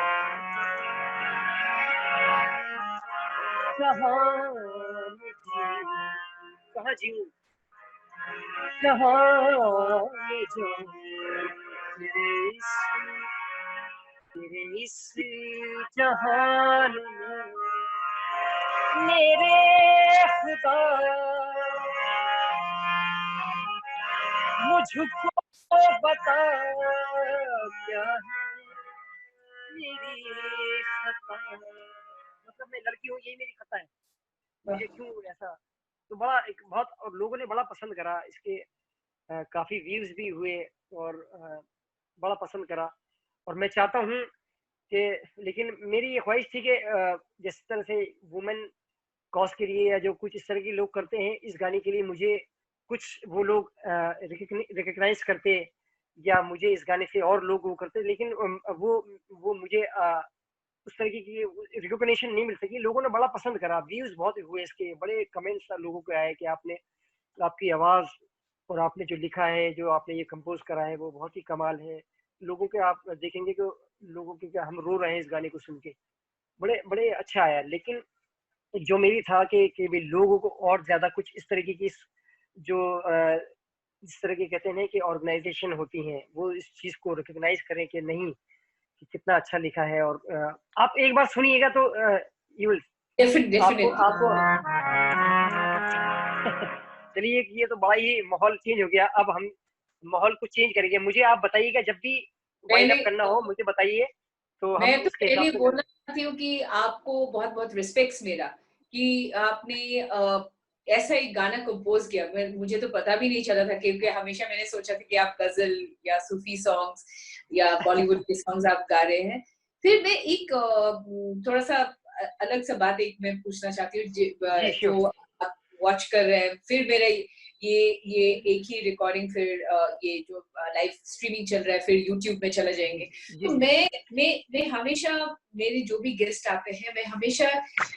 कहाँ जीऊं कहाँ मैं जाऊं तेरे इस जहान में। मेरे खुदा मुझको बता क्या है मेरी खता, मतलब मैं लड़की हूँ यही मेरी खता है, मुझे क्यों ऐसा। तो बड़ा एक बहुत, और लोगों ने बड़ा पसंद करा इसके, काफी व्यूज भी हुए और बड़ा पसंद करा। और मैं चाहता हूँ कि, लेकिन मेरी ये ख्वाहिश थी कि जिस तरह से वुमेन कॉज के लिए या जो कुछ इस तरह के लोग करते हैं इस गाने के लिए, मुझे कुछ वो लोग रिकग्नाइज करते या मुझे इस गाने से और लोग वो करते, लेकिन वो मुझे उस तरीके की रिकॉग्निशन नहीं मिल सकी। लोगों ने बड़ा पसंद करा, व्यूज बहुत हुए इसके, बड़े कमेंट्स लोगों के आए कि आपने, आपकी आवाज और आपने जो लिखा है, जो आपने ये कंपोज करा है वो बहुत ही कमाल है। लोगों के आप देखेंगे कि लोगों के क्या, हम रो रहे हैं इस गाने को सुन के, बड़े बड़े अच्छा आया। लेकिन जो मेरी था कि भी लोगों को और ज्यादा कुछ इस तरीके की जो जिस तरह के कहते हैं कि ऑर्गेनाइजेशन होती हैं वो इस चीज को रिकॉग्नाइज करें कि नहीं, कि कितना अच्छा लिखा है। और आप एक बार सुनिएगा तो यू विल Definitely. आपको चलिए, ये तो बड़ा ही माहौल चेंज हो गया। अब हम माहौल को चेंज करेंगे। मुझे आप बताइएगा, जब भी वाइंड अप पहले करना हो मुझे बताइए, तो हम मैं तो उसके हिसाब पहले से करें। बोलना चाहती हूँ कि आपको बहुत बहुत रिस्पेक्ट्स मेरा कि आपने ऐसा एक गाना कंपोज किया। मुझे तो पता भी नहीं चला था, क्योंकि हमेशा मैंने सोचा था कि आप गजल या सूफी सॉन्ग्स या बॉलीवुड के सॉन्ग्स आप गा रहे हैं। फिर मैं एक थोड़ा सा अलग सा बात एक मैं पूछना चाहती हूँ, जी श्योर। जो आप वॉच कर रहे हैं। फिर मेरा ये एक ही रिकॉर्डिंग, फिर ये जो लाइव स्ट्रीमिंग चल रहा है, फिर यूट्यूब में चला जाएंगे। जी तो जी। मैं हमेशा, मेरे जो भी गेस्ट आते हैं, मैं हमेशा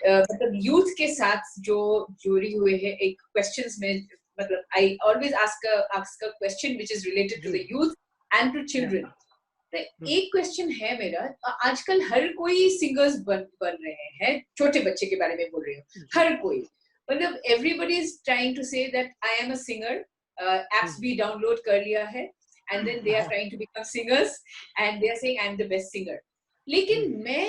मतलब यूथ के साथ जो जुड़ी हुए हैं एक क्वेश्चंस में, मतलब I always ask a question which is related to जी द यूथ एंड टू या चिल्ड्रन। एक क्वेश्चन है मेरा, आजकल हर कोई सिंगर्स बन रहे हैं, छोटे बच्चे के बारे में बोल रही हूँ, जी। हर कोई, मतलब everybody is trying to say that I am a singer. Apps भी डाउनलोड कर लिया है, and then they are trying to become singers, and they are saying I am the best singer. लेकिन मैं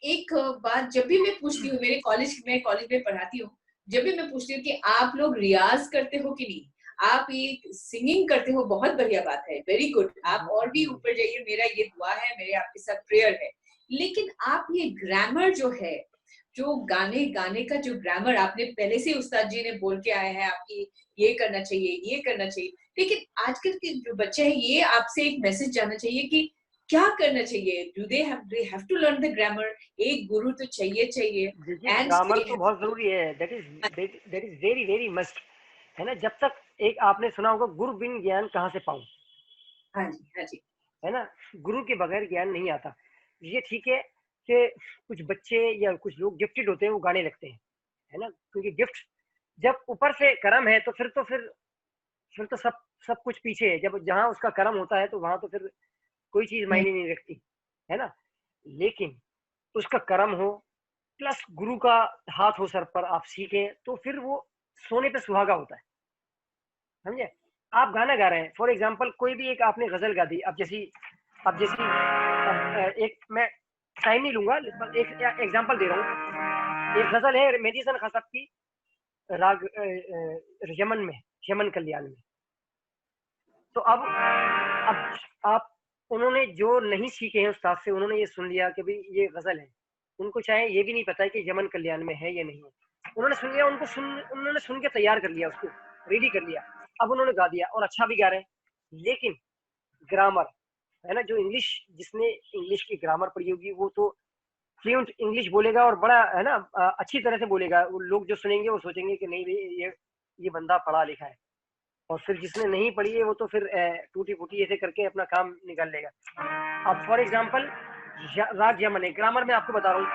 एक बात जब भी मैं पूछती हूँ, मेरे कॉलेज में पढ़ाती हूँ, जब भी मैं पूछती हूँ कि आप लोग रियाज करते हो कि नहीं, आप ये सिंगिंग करते हो, बहुत बढ़िया बात है, वेरी गुड, आप और भी ऊपर जाइए, मेरा ये दुआ है, मेरे आपके साथ प्रेयर है। लेकिन आप ये ग्रामर जो है, जो गाने गाने का जो ग्रामर आपने पहले से उस्ताद जी ने बोल के आए हैं आपकी, ये करना चाहिए, ये करना चाहिए, लेकिन आजकल के जो बच्चे हैं, ये आपसे एक मैसेज जाना चाहिए कि क्या करना चाहिए। Do they have to learn the grammar? एक गुरु तो चाहिए देखिए, एंड ग्रामर दे तो बहुत जरूरी है। That is very very must, है ना। जब तक एक आपने सुना होगा, गुरु बिन ज्ञान कहाँ से पाऊं, हाँ जी, हाँ जी, है ना। गुरु के बगैर ज्ञान नहीं आता। ये ठीक है कि कुछ बच्चे या कुछ लोग गिफ्टेड होते हैं, वो गाने लगते हैं, है ना, क्योंकि गिफ्ट जब ऊपर से कर्म है तो फिर तो सब कुछ पीछे है। जब जहाँ उसका कर्म होता है तो वहां तो फिर कोई चीज मायने नहीं रखती, है ना। लेकिन उसका कर्म हो प्लस गुरु का हाथ हो सर पर, आप सीखें, तो फिर वो सोने पे सुहागा होता है, समझे। आप गाना गा रहे हैं, फॉर एग्जाम्पल कोई भी एक आपने गजल गा दी, अब एक मैं टाइम नहीं लूंगा, बस एक एग्जाम्पल दे रहा हूँ। एक गजल है मेहदी हसन खां साहब की, राग यमन में, यमन कल्याण में। तो अब आप, उन्होंने जो नहीं सीखे हैं उस्ताद से, उन्होंने ये सुन लिया कि भाई ये गजल है, उनको चाहे ये भी नहीं पता है कि यमन कल्याण में है या नहीं है, उन्होंने सुन लिया, उन्होंने सुन के तैयार कर लिया, उसको रेडी कर लिया। अब उन्होंने गा दिया और अच्छा भी गा रहे हैं, लेकिन ग्रामर, है ना, जो इंग्लिश, जिसने इंग्लिश की ग्रामर पढ़ी होगी वो तो फ्लुएंट इंग्लिश बोलेगा और बड़ा, है ना, अच्छी तरह से बोलेगा। वो लोग जो सुनेंगे वो सोचेंगे कि नहीं भाई, ये बंदा पढ़ा लिखा है। और फिर जिसने नहीं पढ़ी है वो तो फिर टूटी फूटी ऐसे करके अपना काम निकाल लेगा। अब फॉर एग्जाम्पल राग यमन है, ग्रामर में आपको बता रहा हूँ।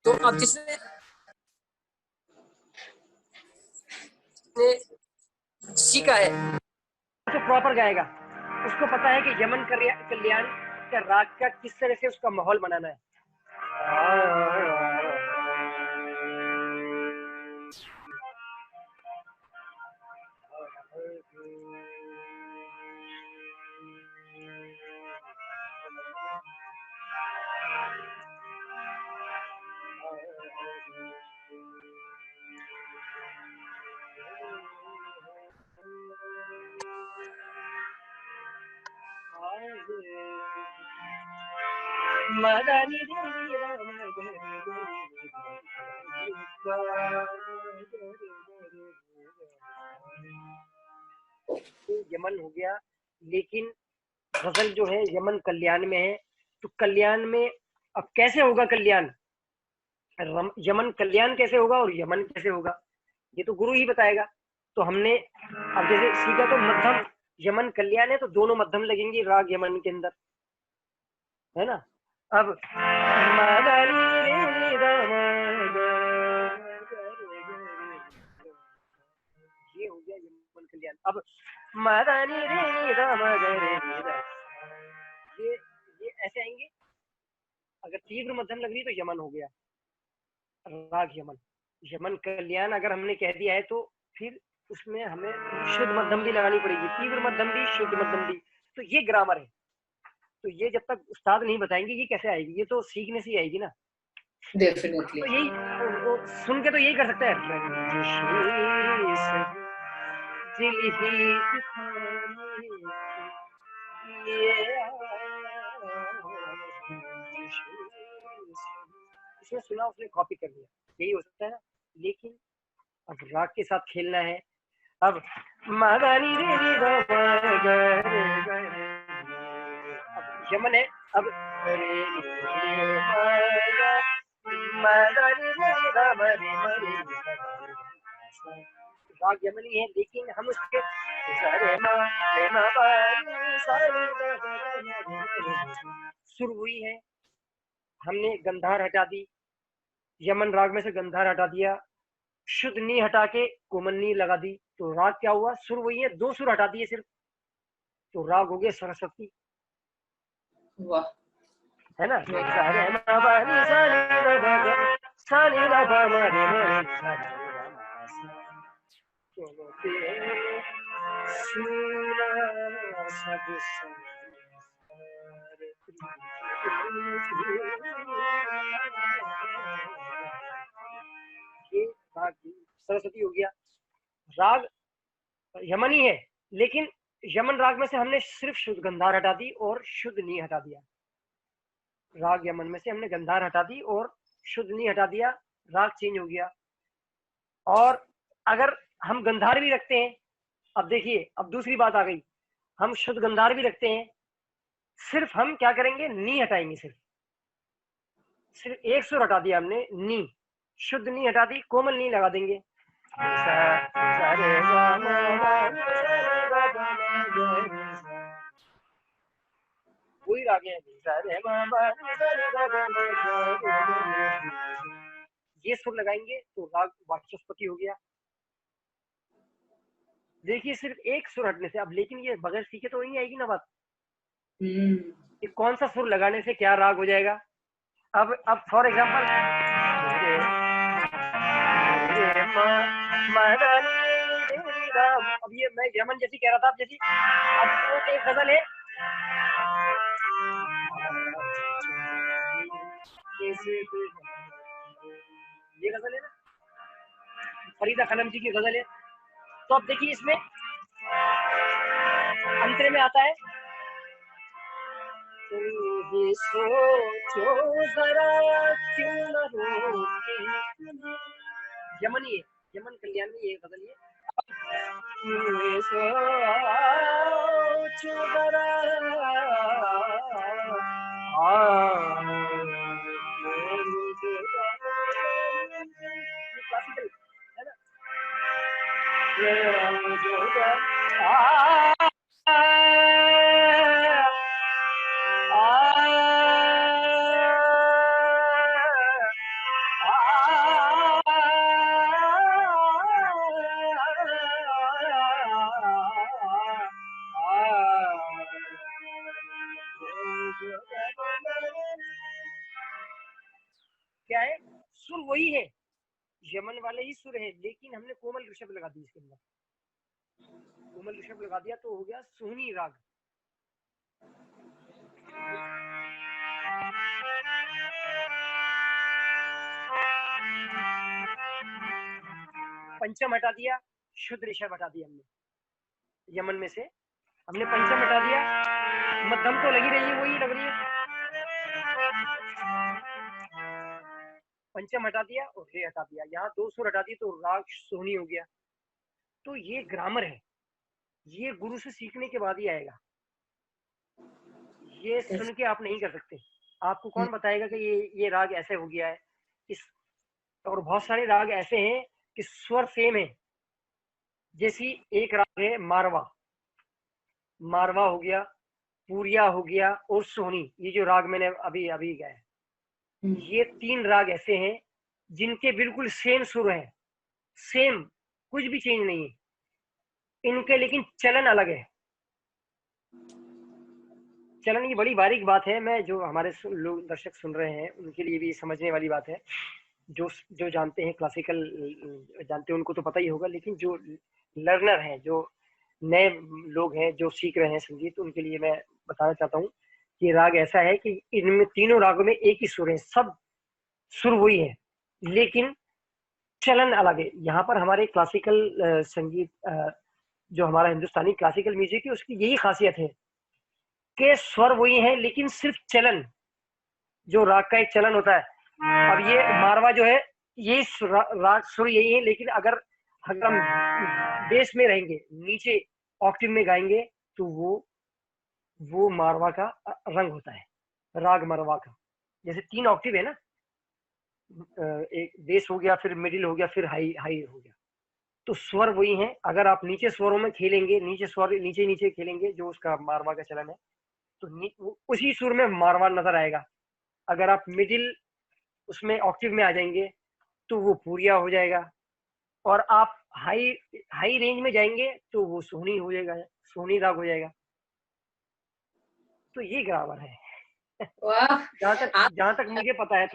तो अब जिसने सीखा है तो प्रॉपर गाएगा, उसको पता है कि यमन कल्याण का राग का किस तरह से उसका माहौल बनाना है। यमन हो गया, लेकिन गजल जो है यमन कल्याण में है, तो कल्याण में अब कैसे होगा कल्याण, यमन कल्याण कैसे होगा और यमन कैसे होगा, ये तो गुरु ही बताएगा। तो हमने अब जैसे सीखा तो मध्यम यमन कल्याण है, तो दोनों मध्यम लगेंगे राग यमन के अंदर, है ना। अब ये हो गया यमन कल्याण। अब मदनी रे ये ऐसे आएंगे। अगर तीव्र मध्यम लग रही तो यमन हो गया राग यमन। यमन कल्याण अगर हमने कह दिया है तो फिर उसमें हमें शुद्ध मध्यम भी लगानी पड़ेगी, तीव्र मध्यम भी, शुद्ध मध्यम भी। तो ये ग्रामर है। तो ये जब तक उस्ताद नहीं बताएंगे ये कैसे आएगी, ये तो सीखने से ही आएगी ना। Definitely. तो यही वो सुन के तो यही कर सकते हैं, रंजिश से दिल ही दुखाने की ये रंजिश से। इसने सुना, उसने कॉपी कर लिया, यही हो सकता है ना। लेकिन अब राग के साथ खेलना है। अब मदानी रे रे गा मा गा रे गा रे, अब यमन है। अब रे रे रे मा गा मदानी रे रे गा मा रे मा रे गा सा। राग यमनी है, लेकिन हम उसके सा रे मा पा रे सा रे गा गा गा मा रे मा रे। सुर हुई है, हमने गंधार हटा दी, यमन राग में से गंधार हटा दिया, शुद्ध नी हटा के कोमल नी लगा दी, तो राग क्या हुआ? सुर वही है, दो सुर हटा दिए सिर्फ, तो राग हो गया सरस्वती, Wow. है ना। सा रे मा पा नी सा नी दा दा गा सा नी दा पा मा रे मा रे सा रे गा मा सा। चलो तेरे सुना सब संसार ये राग सरस्वती हो गया। राग यमनी है, लेकिन यमन राग में से हमने सिर्फ शुद्ध गंधार हटा दी और शुद्ध नी हटा दिया। राग यमन में से हमने गंधार हटा दी और शुद्ध नी हटा दिया, राग चेंज हो गया। और अगर हम गंधार भी रखते हैं, अब देखिए, अब दूसरी बात आ गई, हम शुद्ध गंधार भी रखते हैं, सिर्फ हम क्या करेंगे, नी हटाएंगे, सिर्फ एक सुर हटा दिया हमने, नी, शुद्ध नी हटा दी, कोमल नी लगा देंगे। वही राग है, ये सुर लगाएंगे तो राग वाचस्पति हो गया। देखिए, सिर्फ एक सुर हटने से, अब लेकिन ये बगैर सीखे तो नहीं आएगी ना बात, कि कौन सा सुर लगाने से क्या राग हो जाएगा। अब फॉर एग्जाम्पल, अब ये मैं यमन जैसी कह रहा था, अब जैसी, अब एक गजल है, ये गजल है ना, फरीदा खनम जी की गजल है। तो अब देखिए, इसमें अंतरे में आता है, तुम ही सोचो जरा क्यों न रोके, यमनी है, यमन कल्याण में ये गजल है। सोचो जरा क्लासिकल है ना। क्या है, सुर वही है, यमन वाले ही सुर है, लेकिन हमने कोमल ऋषभ लगा दी इसके अंदर, कोमल ऋषभ लगा दिया तो हो गया सोहनी राग। पंचम हटा दिया, शुद्ध ऋषभ हटा दिया हमने, यमन में से हमने पंचम हटा दिया, मध्यम तो लगी रही है, वही लग रही है, पंचम हटा दिया और रे हटा दिया, यहाँ दो सुर हटा दिए तो राग सोहनी हो गया। तो ये ग्रामर है, ये गुरु से सीखने के बाद ही आएगा, ये सुन के आप नहीं कर सकते। आपको कौन बताएगा कि ये राग ऐसे हो गया है। इस और बहुत सारे राग ऐसे हैं कि स्वर सेम है, जैसी एक राग है मारवा, मारवा हो गया, पूरिया हो गया और सोहनी, ये जो राग मैंने अभी अभी गाया, ये तीन राग ऐसे हैं जिनके बिल्कुल सेम सुर है, सेम, कुछ भी चेंज नहीं है इनके, लेकिन चलन अलग है। चलन की बड़ी बारीक बात है, मैं जो हमारे लोग दर्शक सुन रहे हैं उनके लिए भी समझने वाली बात है, जो जानते हैं क्लासिकल जानते हैं उनको तो पता ही होगा, लेकिन जो लर्नर हैं, जो नए लोग हैं जो सीख रहे हैं संगीत, तो उनके लिए मैं बताना चाहता हूँ कि राग ऐसा है कि इनमें तीनों रागों में एक ही सुर है, सब सुर वही है, लेकिन चलन अलग है। यहाँ पर हमारे क्लासिकल संगीत, जो हमारा हिंदुस्तानी क्लासिकल म्यूजिक है, उसकी यही खासियत है कि स्वर वही है, लेकिन सिर्फ चलन, जो राग का एक चलन होता है। अब ये मारवा जो है, ये राग सुर यही है, लेकिन अगर अगर हम बेस में रहेंगे, नीचे ऑक्टेव में गाएंगे, तो वो मारवा का रंग होता है, राग मारवा का। जैसे 3 ऑक्टेव है ना, एक बेस हो गया, फिर मिडिल हो गया, फिर हाई हाई हो गया, तो स्वर वही है। अगर आप नीचे स्वरों में खेलेंगे, नीचे स्वर नीचे नीचे खेलेंगे, जो उसका मारवा का चलन है, तो उसी सुर में मारवा नजर आएगा। अगर आप मिडिल उसमें ऑक्टेव में आ जाएंगे, तो वो पूरिया हो जाएगा, और आप हाई हाई रेंज में जाएंगे, तो वो सोहनी हो जाएगा, सोहनी राग हो जाएगा। तो ये ग्रामर है। वाह, जहां तक मुझे पता है,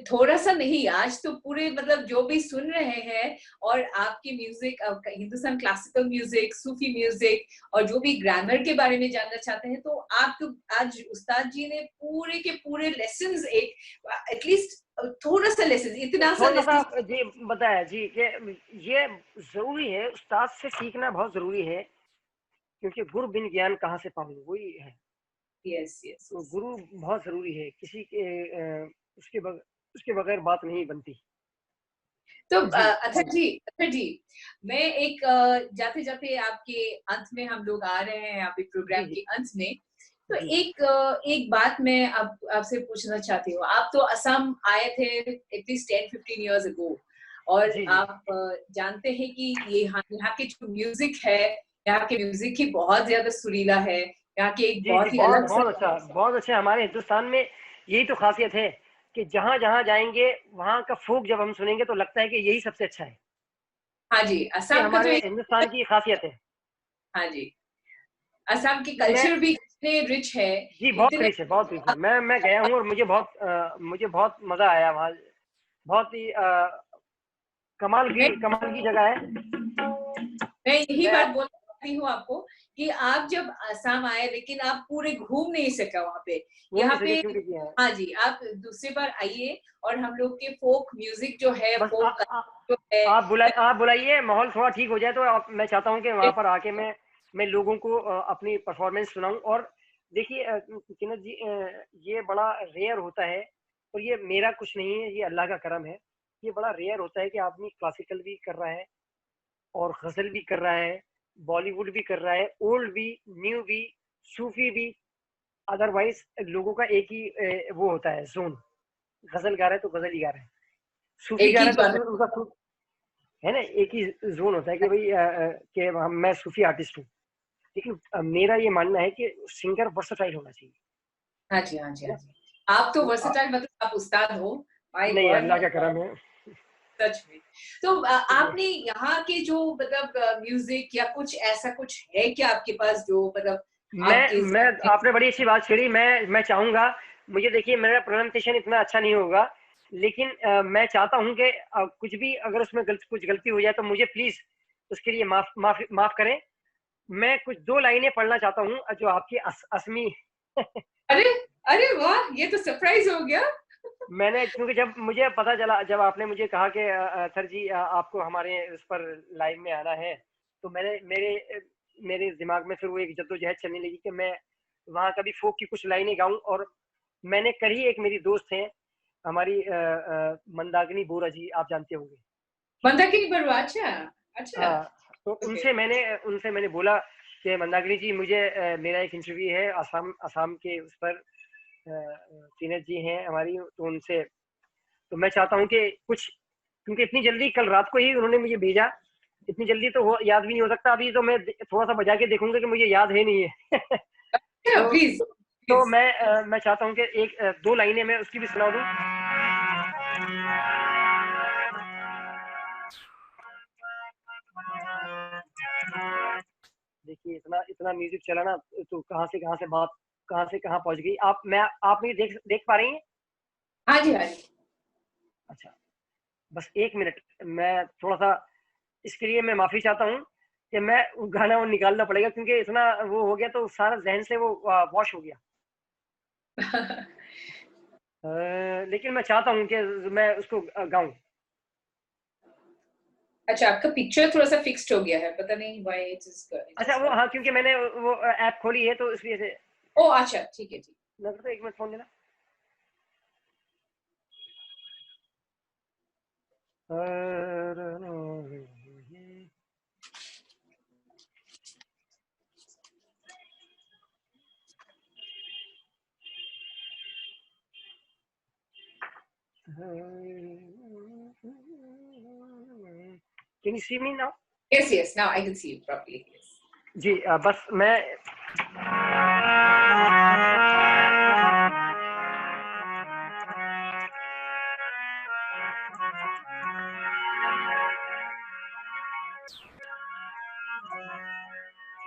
थोड़ा सा नहीं, आज तो पूरे मतलब जो भी सुन रहे हैं और आपकी म्यूजिक, हिंदुस्तान क्लासिकल म्यूजिक, सूफी म्यूजिक और जो भी ग्रामर के बारे में जानना चाहते हैं, तो आप तो आज उस्ताद जी ने पूरे के पूरे लेसन्स, एक एटलीस्ट थोड़ा सा लेसन, इतना सा लेसन जी बताया जी कि ये जरूरी है, उस्ताद से सीखना बहुत जरूरी है, क्योंकि गुरु बिन ज्ञान कहाँ से पाऊंगा, वही है। यस यस, तो गुरु बहुत जरूरी है, किसी के उसके बगैर बात नहीं बनती। तो अच्छा जी, मैं एक जाते जाते आपके अंत में हम लोग आ रहे हैं, आपके प्रोग्राम के अंत में, तो एक बात मैं आपसे पूछना चाहती हूँ। आप तो असम आए थे एटलीस्ट 10-15 इयर्स अगो, और आप जानते हैं कि ये यहाँ के जो म्यूजिक है, यहाँ के म्यूजिक ही बहुत ज्यादा सुरीला है, यहाँ के एक बहुत ही अलग, बहुत अच्छा। हमारे हिंदुस्तान में यही तो खासियत है कि जहाँ जहाँ जाएंगे, वहाँ का फोक जब हम सुनेंगे तो लगता है कि यही सबसे अच्छा है। हाँ जी, असम हमारे हिंदुस्तान की खासियत है। हाँ जी, असम की कल्चर भी इतने रिच है जी, बहुत रिच है, बहुत रिच है। मैं गया हूँ और मुझे बहुत मजा आया वहाँ। बहुत ही कमाल की जगह है। मैं यही बात बोलना चाहती हूँ आपको कि आप जब असम आए, लेकिन आप पूरे घूम नहीं सका वहाँ पे, यहाँ पे। हाँ जी, आप दूसरी बार आइए और हम लोग के फोक म्यूजिक जो है, फोक जो है, आप बुलाइए, माहौल थोड़ा ठीक हो जाए तो मैं चाहता हूँ कि वहाँ पर आके मैं लोगों को अपनी परफॉर्मेंस सुनाऊं। और देखिए किन्नत जी, ये बड़ा रेयर होता है, और ये मेरा कुछ नहीं है, ये अल्लाह का करम है। ये बड़ा रेयर होता है कि आदमी क्लासिकल भी कर रहा है और गजल भी कर रहा है, बॉलीवुड भी कर रहा है, ओल्ड भी, न्यू भी, सूफी भी। अदरवाइज लोगों का एक ही वो होता है जोन, गजल गा रहा है तो गजल ही गा रहा है, सूफी गा रहा है तो उनका है ना, एक ही जोन होता है कि भाई कि मैं सूफी आर्टिस्ट हूँ। लेकिन मेरा ये मानना है कि सिंगर वर्सेटाइल होना चाहिए। हाँ जी, हाँ जी, हाँ जी, आप तो वर्सेटाइल, मतलब आप उस्ताद हो। नहीं, अल्लाह का करम है, सच में। तो आपने यहाँ के जो मतलब म्यूजिक या कुछ ऐसा कुछ है क्या आपके पास, जो मतलब मैं आपने बड़ी अच्छी बात छेड़ी। मैं चाहूंगा, मुझे देखिए मेरा प्रोनाउंसिएशन इतना अच्छा नहीं होगा, लेकिन मैं चाहता हूं कि कुछ भी अगर उसमें कुछ गलती हो जाए तो मुझे प्लीज उसके लिए माफ करें। मैं कुछ 2 लाइनें पढ़ना चाहता हूं जो आपकी असमी अरे अरे वाह, ये तो सरप्राइज हो गया। मैंने, क्योंकि जब मुझे पता चला, जब आपने मुझे कहा कि सर जी आपको हमारे उस पर लाइव में आना है, तो मेरे दिमाग में फिर वो एक जद्दोजहद चलने लगी कि मैं वहाँ कभी फोक की कुछ लाइनें गाऊं। और मैंने कल ही, एक मेरी दोस्त है हमारी मंदाकिनी बोरा जी, आप जानते होंगे मंदाकिनी बोरा, अच्छा। हाँ, तो उनसे मैंने बोला कि मंदाकिनी जी, मुझे मेरा एक इंटरव्यू है असम के उस पर, सीनियर जी हैं हमारी, तो उनसे, तो मैं चाहता हूँ कि कुछ, क्योंकि इतनी जल्दी कल रात को ही उन्होंने मुझे भेजा, इतनी जल्दी तो याद भी नहीं हो सकता। अभी तो मैं थोड़ा सा बजा के देखूंगा कि मुझे याद है नहीं है तो मैं चाहता हूँ कि 1-2 लाइनें मैं उसकी भी सुना दूं। देखिए इतना म्यूजिक चला ना, तो कहाँ से कहाँ पहुंच गई। आप मुझे देख पा रही हैं? हाँ जी, हाँ जी। अच्छा, बस 1 मिनट, मैं थोड़ा सा इसके लिए मैं माफी चाहता हूँ कि मैं गाना वो निकालना पड़ेगा, क्योंकि इतना वो हो गया तो सारा जहन से वो वॉश हो गया। लेकिन मैं चाहता हूँ कि मैं उसको गाऊं। अच्छा, आपका पिक्चर थोड़ा सा फिक्स्ड हो गया है, पता नहीं why it is अच्छा वो, हाँ क्योंकि मैंने वो ऐप खोली है तो इसलिए से। ओ अच्छा, ठीक है, ठीक। नजर तो एक मिनट फोन देना। Can you see me now? Yes, yes, now I can see you properly. Yes. जी बस मैं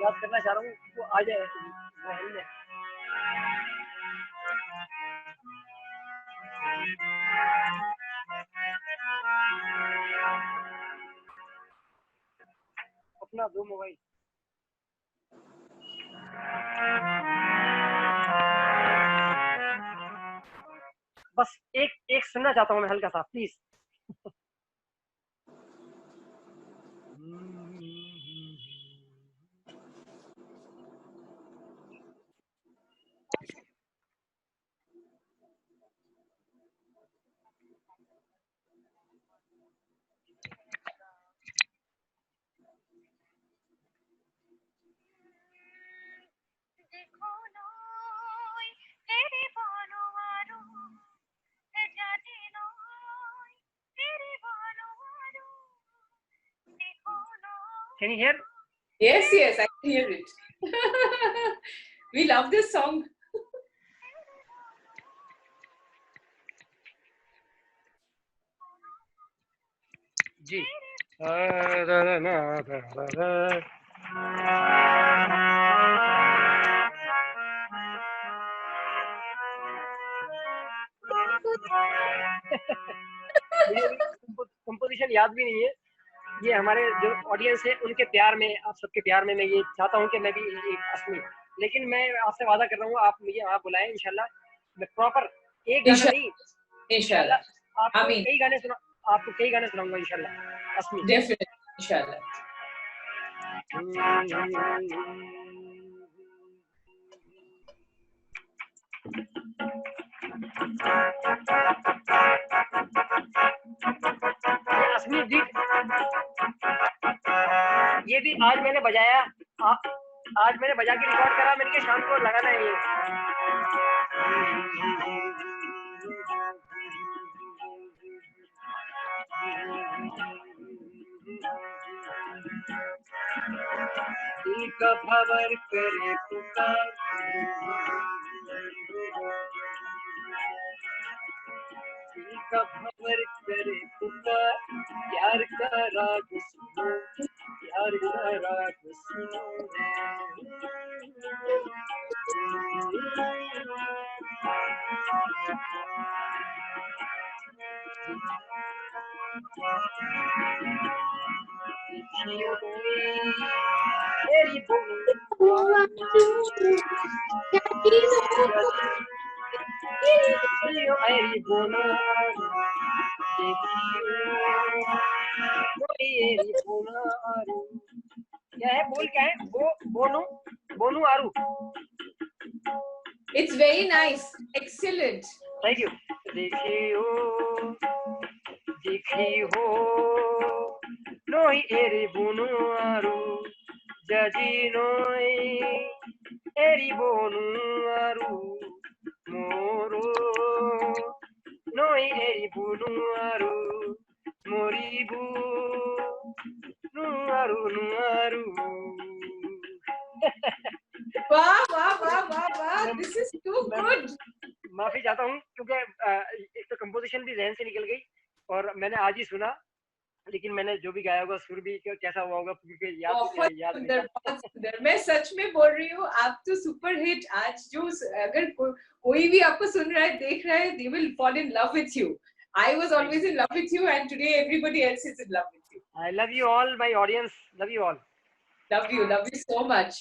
याद करना चाह रहा हूँ वो आ जाए महल में। अपना दो मोबाइल। बस एक एक सुनना चाहता हूँ मैं हल्का सा please. Can you hear? Yes, yes, I can hear it. We love this song. जी कंपोजिशन याद भी नहीं है। ये हमारे जो ऑडियंस है उनके प्यार में, आप सबके प्यार में मैं ये चाहता हूँ कि मैं भी एक असली, लेकिन मैं आपसे वादा कर रहा हूँ आप मुझे वहाँ बुलाएं इंशाल्लाह। मैं प्रॉपर एक गाना नहीं, इंशाल्लाह, आपको आमीन, कई गाने सुनाऊंगा इंशाल्लाह असली। डेफिनेटली, इंशाल्लाह। असली जी ये भी आज मैंने बजाया, आज मैंने बजा के रिकॉर्ड करा, मैंने कहा शाम को लगाना है ये। दिल का भंवर करे पुकार, दिल का भंवर करे पुकार, प्यार का राग सुनो, प्यार का राग सुनो। तेरी क्या है, बोल क्या है, बोनू आरू। It's very nice, excellent. Thank you. देखी हो नोई एरी बोनू आरू जजी नोई एरी बोनू आरू मोरो नोई एरी बोनू आरू मोरीबू नुआरू नुआरू। वाह वाह वाह वाह वाह, this is too good. माफी चाहता हूँ क्योंकि एक तो कंपोजिशन भी जहन से निकल गई और मैंने आज ही सुना, लेकिन मैंने जो भी गाया होगा सुर भी कैसा हुआ होगा क्योंकि याद नहीं। मैं सच में बोल रही हूँ, आप तो सुपर हिट। आज जो अगर कोई भी आपको सुन रहा है, देख रहा है, they will fall in love with you. I was always in love with you, and today everybody else is in love with you. I love you all, my audience. Love you all. Love you so much.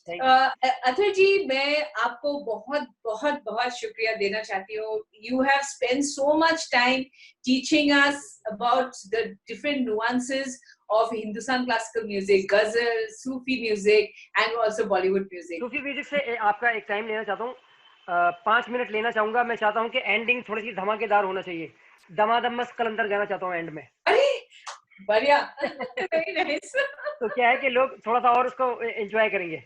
Athar जी, मैं आपको बहुत बहुत बहुत शुक्रिया देना चाहती हूँ. You have spent so much time teaching us about the different nuances of Hindustan classical music, ghazal, Sufi music, and also Bollywood music. Sufi music से आपका एक टाइम लेना चाहता हूँ, 5 मिनट लेना चाहूंगा. मैं चाहता हूँ कि एंडिंग थोड़ी सी धमाकेदार होना चाहिए. दमादम मस्त कलंदर गाना चाहता हूँ एंड में. अरे बढ़िया. Very nice. तो क्या है कि लोग थोड़ा सा और उसको एंजॉय करेंगे.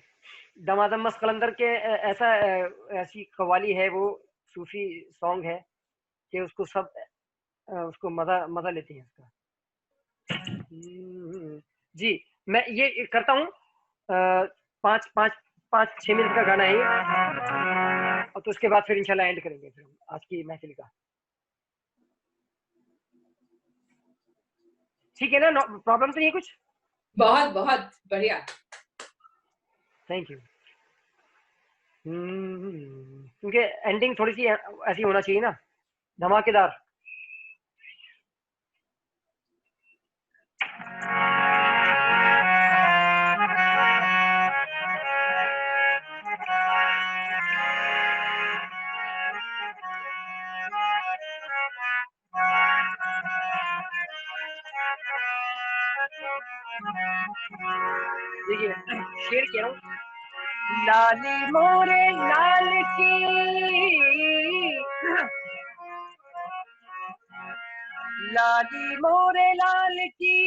दमादम मस्त कलंदर के ऐसी कव्वाली है, वो सूफी सॉन्ग है कि उसको सब उसको मजा लेते हैं उसका. जी, मैं ये करता हूँ. 5-6 मिनट का गाना है ये, और तो उसके बाद फिर इंशाल्लाह एंड करेंगे फिर हम आज की महफिल का. ठीक है ना? प्रॉब्लम तो नहीं है कुछ? बहुत बहुत बढ़िया. Thank you. क्योंकि एंडिंग थोड़ी सी ऐसी होना चाहिए ना, धमाकेदार. देखिए, शेर कह रहा हूँ. लाली मोरे लाल की, लाली मोरे लाल की,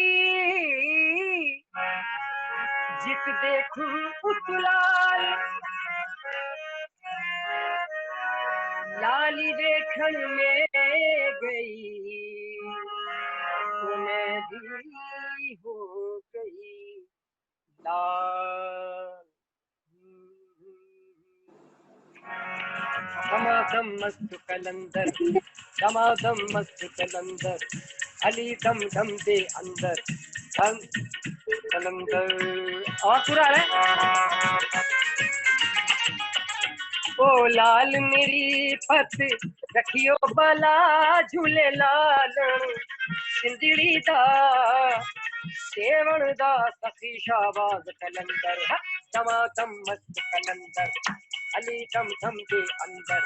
जित देखूं उस लाल, लाली देखन में गई तो मैं भी हो गई लाल. दमादम मस्त कलंदर, दमादम मस्त कलंदर, अली दम दम दे अंदर, दम कलंदर. और पूरा है. ओ लाल मेरी पत रखियो बला, झूले लाल सिंदड़ी दा सेवण दा सखी शाबाज कलंदर. दमादम मस्त कलंदर, अली दम दम दे अंदर,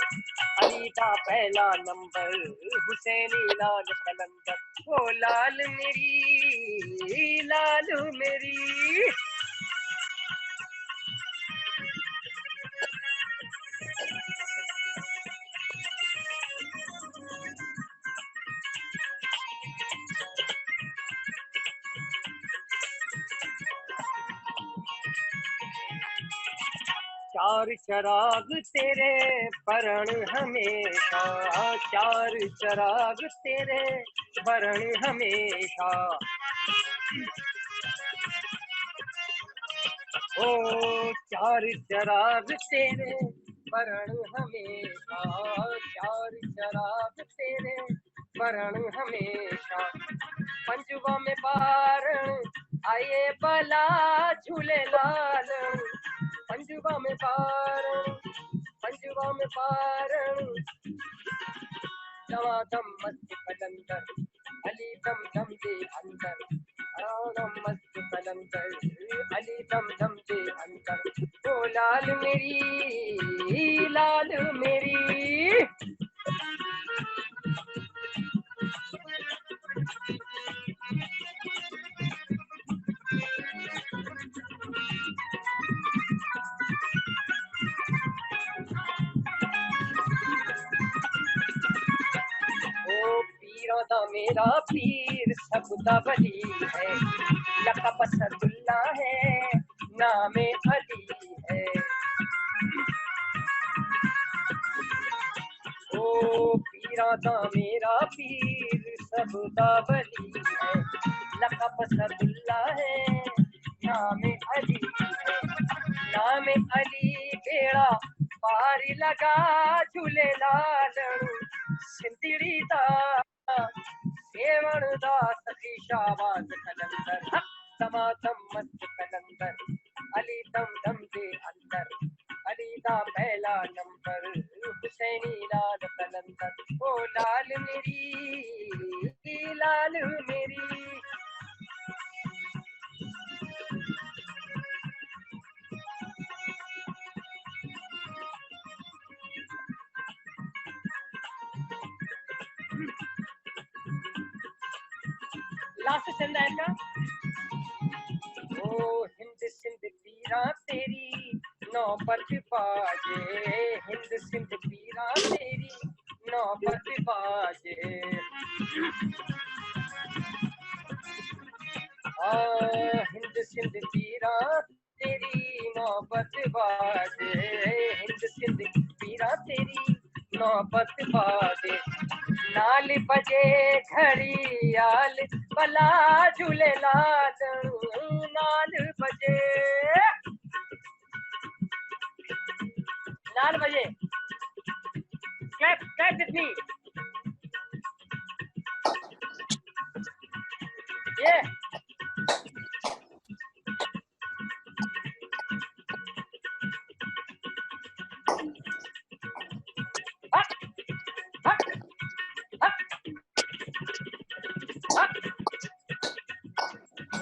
अली दा पहला नंबर, हुसैनी लाल कलंदर. ओ लाल मेरी, लाल मेरी. चार चराग तेरे बरण हमेशा, चार चराग तेरे बरण हमेशा. ओ चार चराग तेरे बरण हमेशा, चार चराग तेरे बरण हमेशा. पंजवा में बारण आए बला, झूले लाल पंजवा में बारण, पंजवा में बारण. दमादम मस्त कलंदर, अली दम दम दे अंदर, दम मस्त कलंदर, अली दम दम दे अंदर. ओ लाल मेरी, लाल मेरी. दा मेरा पीर सबदा वली है, लक़ब असदुल्ला है, नामे अली है. ओ पीरा दा मेरा पीर सबदा वली है, लक़ब असदुल्ला है, नामे अली है. नामे अली बेड़ा पार लगा, झूले लाल सिंदड़ी दा सेवण दा सखी शाबाज कलंदर. दमादम मस्त कलंदर, अली दम दम दे अंदर, अली दा पहला नंबर, हुसैनी लाल कलंदर. ओ लाल मेरी, लाल मेरी. लास्ट चंद है का। ओ हिंद सिंध पीरा तेरी नौबत बाजे, हिंद सिंध पीरा तेरी नौबत बाजे, हिंद सिंध पीरा तेरी नौबत बाजे, हिंद सिंध पीरा तेरी नौबत बाजे, नाल बजे घड़ियाल भला झूलेलाल, नाल बजे, नाल बजे, clap with me, yeah.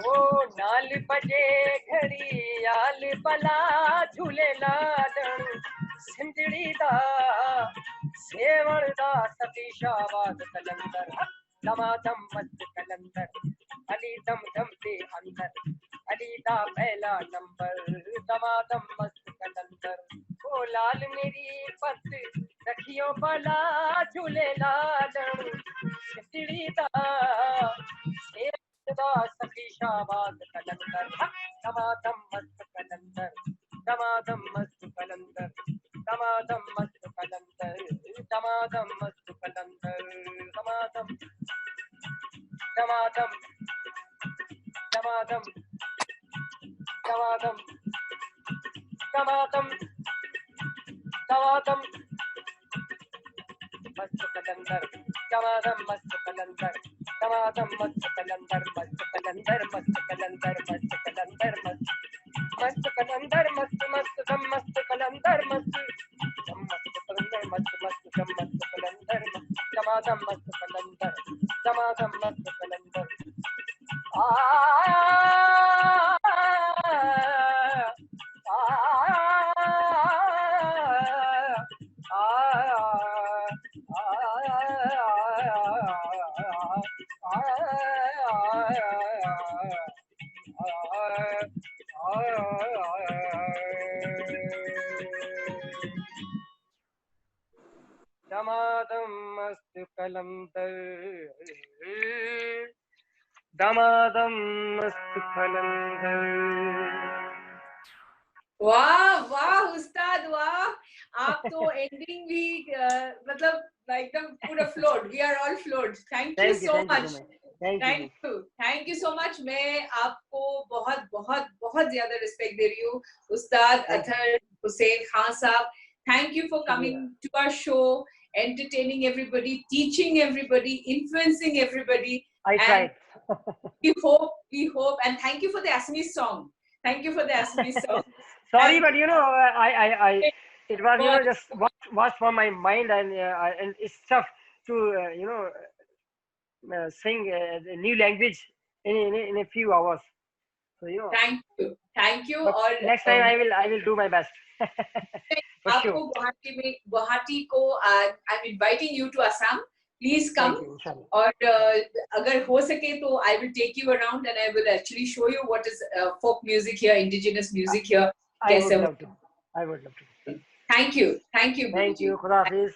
ओ नाल बजे घड़ियाल भला झूलेलाल, सिंधड़ी दा सेवण दा सतीशाबाद कलंदर, दमादम मस्त कलंदर, अली दम दम दे अंदर, अली दा पहला नंबर, दमादम मस्त कलंदर, ओ लाल मेरी पत रखियो भला झूलेलाल, सिंधड़ी दा सतीशाबाद कलंदर, दमादम मस्त कलंदर, दमादम मस्त कलंदर, दमादम मस्त कलंदर, दमादम मस्त कलंदर, दमादम दमादम दमादम दमादम दमादम दमादम मस्त कलंदर, दमादम मस्त कलंदर, दमादम मस्त कलंदर, मस्त कलंदर, मस्त कलंदर, मस्त कलंदर, मस्त कलंदर, मस्त मस्त दम मस्त कलंदर, मस्त दम मस्त कलंदर, मस्त मस्त दम मस्त कलंदर, दमादम मस्त कलंदर, दमादम मस्त कलंदर, दमादम मस्त कलंदर, दमादम मस्त कलंदर। वाह वाह उस्ताद वाह, आप तो एंडिंग भी मतलब एकदम पूरा float, we are all float, thank you so much, thank you so much. मैं आपको बहुत बहुत बहुत ज्यादा रिस्पेक्ट दे रही हूँ उस्ताद अतहर हुसैन खान साहब, thank you for coming to our show, entertaining everybody, teaching everybody, influencing everybody. I tried. we hope, and thank you for the Assamese song. Thank you for the Assamese song. Sorry, but you know, it was just was from my mind, and it's tough to sing a new language in a few hours. So Thank you. Or next time I will do my best. आपको गुवाहाटी को I'm inviting you to Assam. Please come. और अगर हो सके तो I will take you around and I will actually show you what is folk music here, indigenous music here. I would love to. Thank you. Thank you. Khuda Hafiz.